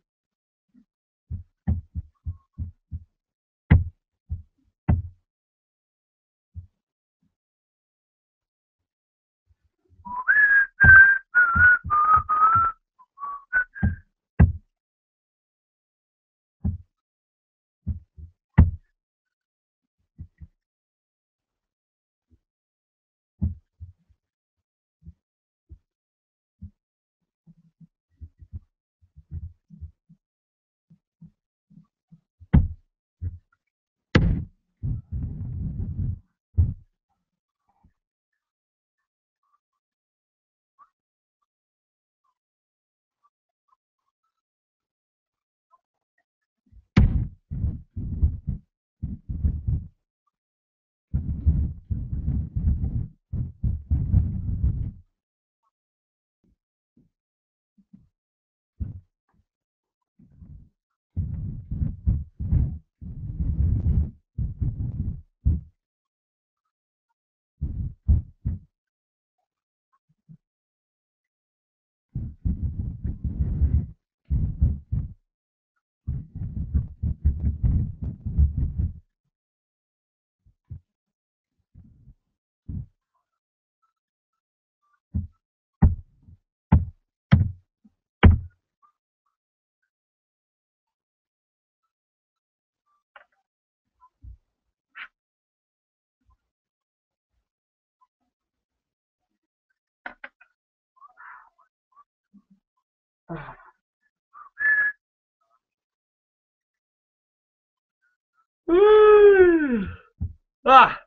Ah.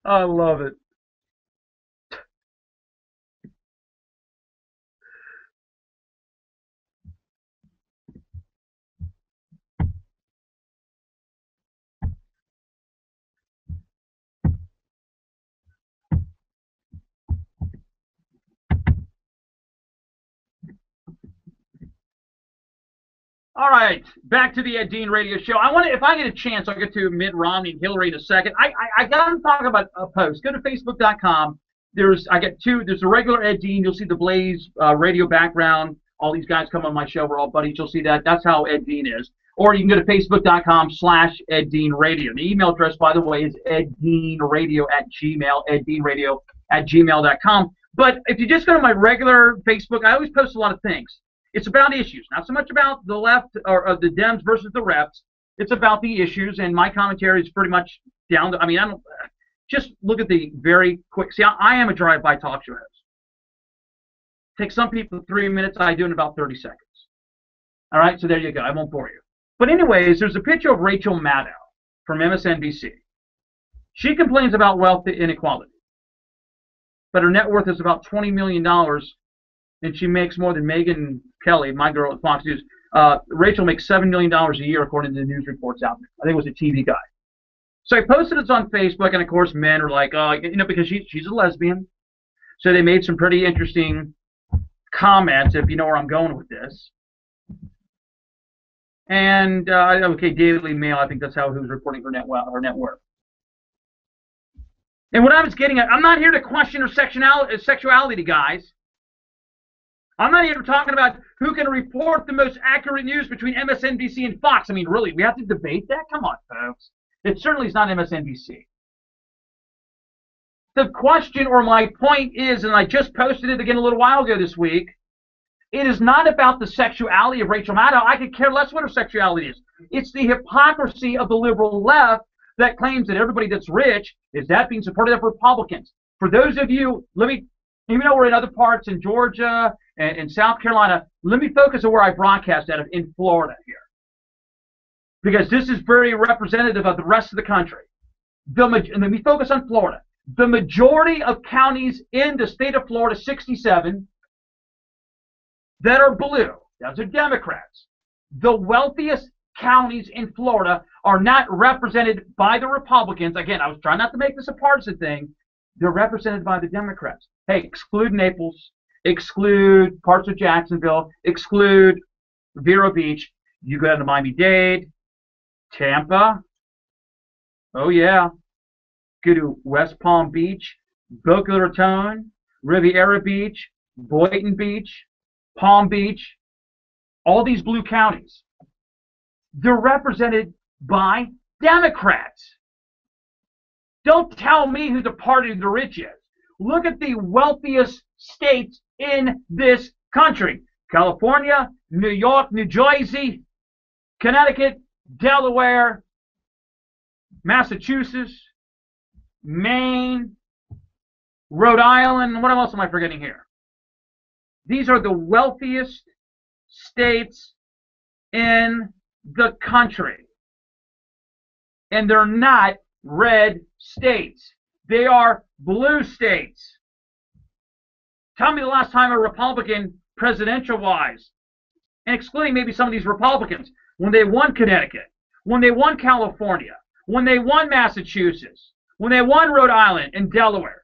I love it. All right, back to the Ed Dean Radio Show. I want to, if I get a chance, I'll get to Mitt Romney and Hillary in a second. I got to talk about a post. Go to Facebook.com. There's a regular Ed Dean. You'll see the Blaze radio background. All these guys come on my show. We're all buddies. You'll see that. That's how Ed Dean is. Or you can go to Facebook.com/Ed Dean Radio. The email address, by the way, is eddeanradio@gmail. eddeanradio@gmail.com. But if you just go to my regular Facebook, I always post a lot of things. It's about issues, not so much about the left or the Dems versus the refs. It's about the issues, and my commentary is pretty much down to, I mean, I don't, just look at the very quick, see, I am a drive-by talk show host. Takes some people 3 minutes, I do in about 30 seconds. All right, so there you go. I won't bore you. But anyways, there's a picture of Rachel Maddow from MSNBC. She complains about wealth inequality, but her net worth is about $20 million, and she makes more than Megyn Kelly, my girl at Fox News. Rachel makes $7 million a year, according to the news reports out there. I think it was a TV guy. So I posted this on Facebook, and of course, men are like, oh, you know, because she's a lesbian. So they made some pretty interesting comments, if you know where I'm going with this. And, okay, Daily Mail, I think that's who's reporting her net worth. And what I was getting at, I'm not here to question her sexuality, guys. I'm not here talking about who can report the most accurate news between MSNBC and Fox. I mean, really, we have to debate that? Come on, folks. It certainly is not MSNBC. The question or my point is, and I just posted it again a little while ago this week, it is not about the sexuality of Rachel Maddow. I could care less what her sexuality is. It's the hypocrisy of the liberal left that claims that everybody that's rich is that being supported of Republicans. For those of you, even though we're in other parts in Georgia and South Carolina, let me focus on where I broadcast out of in Florida here. Because this is very representative of the rest of the country. And let me focus on Florida. The majority of counties in the state of Florida, 67, that are blue, those are Democrats. The wealthiest counties in Florida are not represented by the Republicans. Again, I was trying not to make this a partisan thing. They're represented by the Democrats. Hey, exclude Naples, exclude parts of Jacksonville, exclude Vero Beach. You go down to Miami-Dade, Tampa. Oh, yeah. Go to West Palm Beach, Boca Raton, Riviera Beach, Boynton Beach, Palm Beach. All these blue counties. They're represented by Democrats. Don't tell me who the party of the rich is. Look at the wealthiest states in this country. California, New York, New Jersey, Connecticut, Delaware, Massachusetts, Maine, Rhode Island. What else am I forgetting here? These are the wealthiest states in the country. And they're not red states. They are blue states. Tell me the last time a Republican, presidential-wise, and excluding maybe some of these Republicans, when they won Connecticut, when they won California, when they won Massachusetts, when they won Rhode Island and Delaware.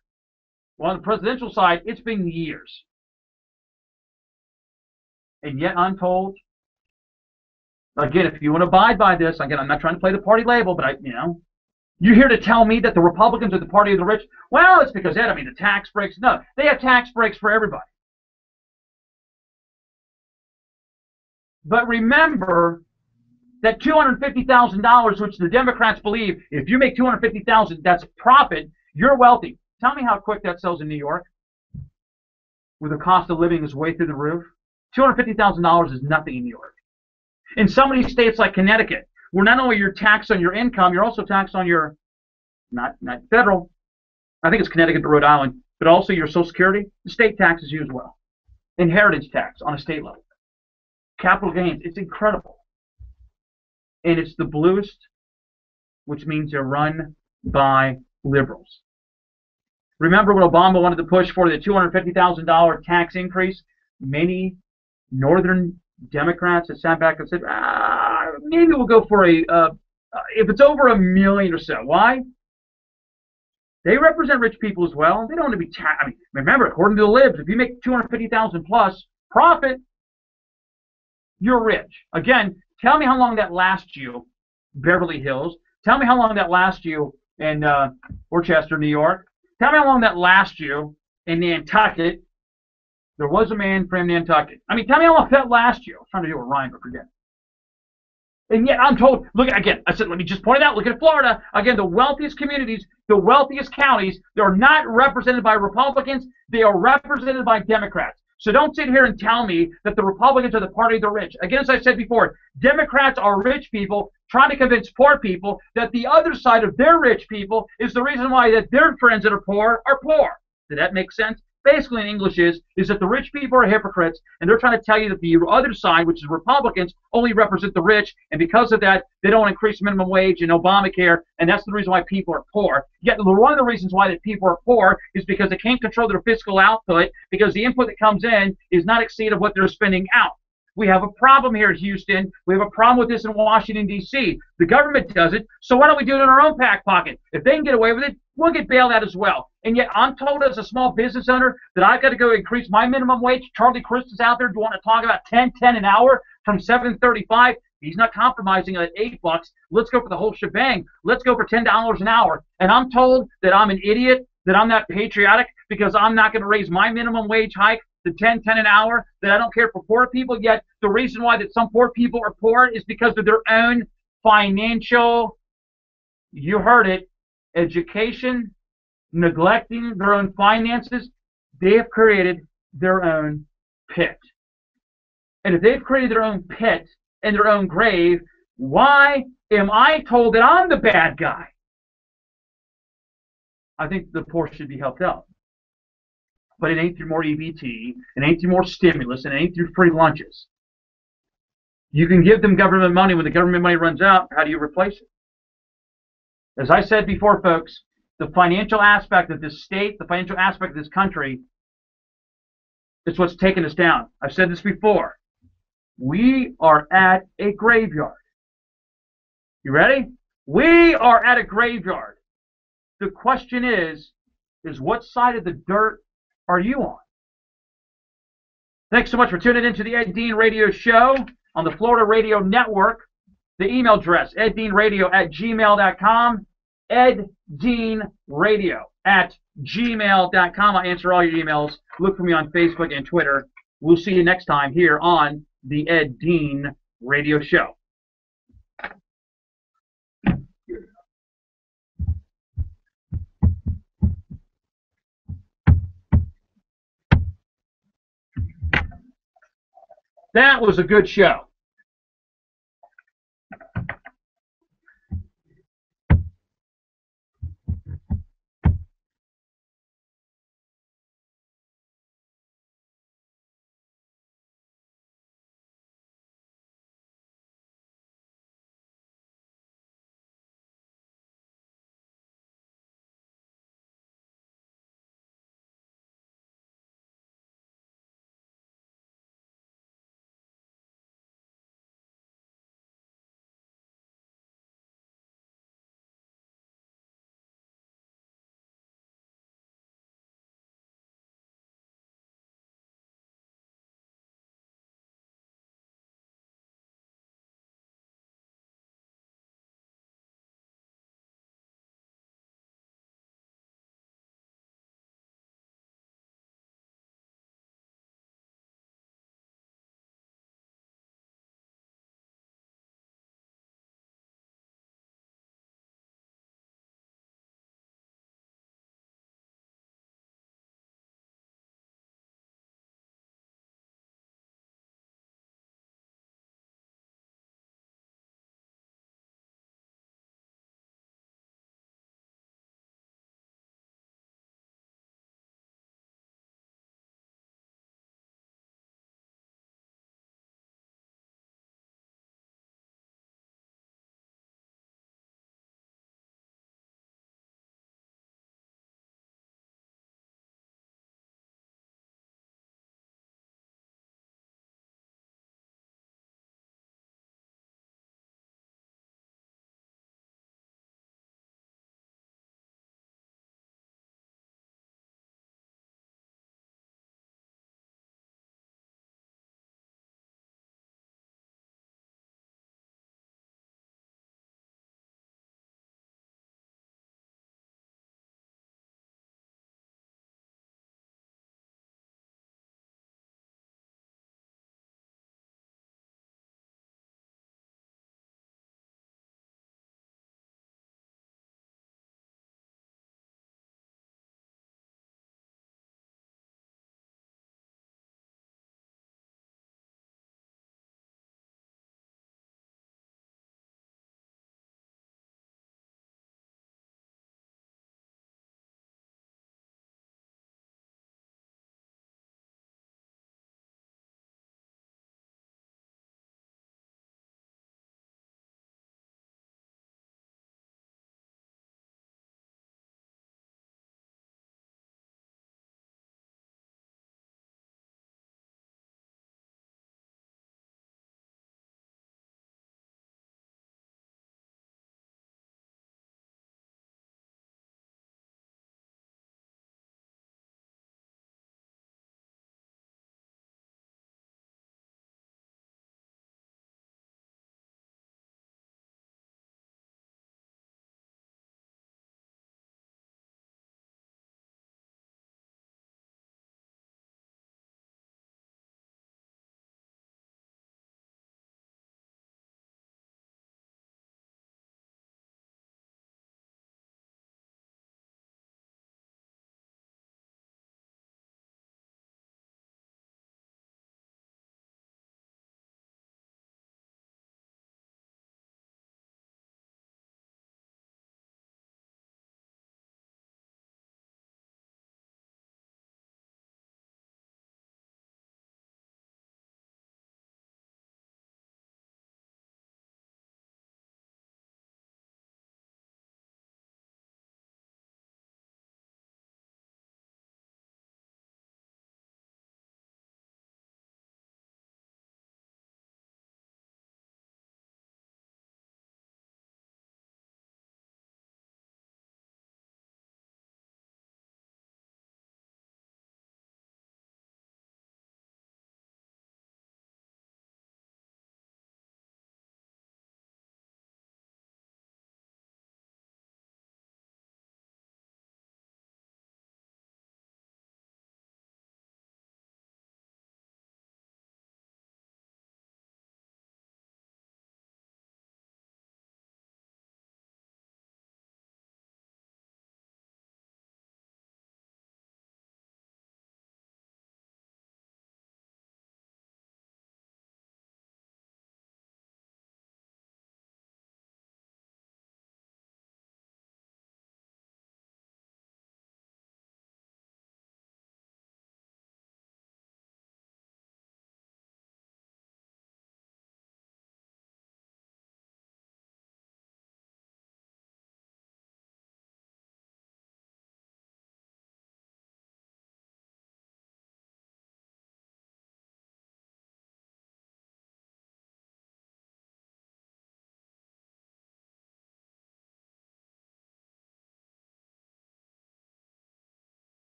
Well, on the presidential side, it's been years. And yet I'm told, again, if you want to abide by this, again, I'm not trying to play the party label, but you're here to tell me that the Republicans are the party of the rich? Well, it's because Ed, the tax breaks. No, they have tax breaks for everybody. But remember that $250,000, which the Democrats believe, if you make $250,000, that's profit, you're wealthy. Tell me how quick that sells in New York, where the cost of living is way through the roof. $250,000 is nothing in New York. In some of these states like Connecticut, where not only you're taxed on your income, you're also taxed on your, not federal, I think it's Connecticut to Rhode Island, but also your Social Security, the state taxes you as well. Inheritance tax on a state level. Capital gains, it's incredible. And it's the bluest, which means they're run by liberals. Remember when Obama wanted to push for the $250,000 tax increase? Many northern Democrats that sat back and said, maybe we'll go for if it's over $1 million or so. Why? They represent rich people as well. They don't want to be taxed. Remember, according to the libs, if you make $250,000 plus profit, you're rich. Again, tell me how long that lasts you, Beverly Hills. Tell me how long that lasts you in Worcester, New York. Tell me how long that lasts you in Nantucket. There was a man from Nantucket. Tell me how long that lasts you. I was trying to do a rhyme, but forget. And yet I'm told, look, again, I said, let me just point it out. Look at Florida. Again, the wealthiest communities, the wealthiest counties, they're not represented by Republicans. They are represented by Democrats. So don't sit here and tell me that the Republicans are the party of the rich. Again, as I said before, Democrats are rich people trying to convince poor people that the other side of their rich people is the reason why that their friends that are poor are poor. Did that make sense? basically in English is that the rich people are hypocrites, and they're trying to tell you that the other side, which is Republicans, only represent the rich, and because of that, they don't increase minimum wage and Obamacare, and that's the reason why people are poor. Yet one of the reasons why that people are poor is because they can't control their fiscal output, because the input that comes in is not exceeded what they're spending out. We have a problem here in Houston. We have a problem with this in Washington, D.C. The government does it, so why don't we do it in our own back pocket? If they can get away with it, we'll get bailed out as well. And yet I'm told as a small business owner that I've got to go increase my minimum wage. Charlie Crist is out there wanting to talk about $10 an hour from $7.35. He's not compromising at $8. Let's go for the whole shebang. Let's go for $10 an hour. And I'm told that I'm an idiot, that I'm not patriotic because I'm not going to raise my minimum wage hike to $10 an hour, that I don't care for poor people. Yet the reason why that some poor people are poor is because of their own financial, you heard it, education, neglecting their own finances. They have created their own pit. And if they've created their own pit and their own grave, why am I told that I'm the bad guy? I think the poor should be helped out. But it ain't through more EBT, it ain't through more stimulus, and it ain't through free lunches. You can give them government money. When the government money runs out, how do you replace it? As I said before, folks, the financial aspect of this state, the financial aspect of this country, is what's taken us down. I've said this before. We are at a graveyard. You ready? We are at a graveyard. The question is what side of the dirt are you on? Thanks so much for tuning into the Ed Dean Radio Show on the Florida Radio Network. The email address, eddeanradio@gmail.com, eddeanradio@gmail.com. I answer all your emails. Look for me on Facebook and Twitter. We'll see you next time here on the Ed Dean Radio Show. That was a good show.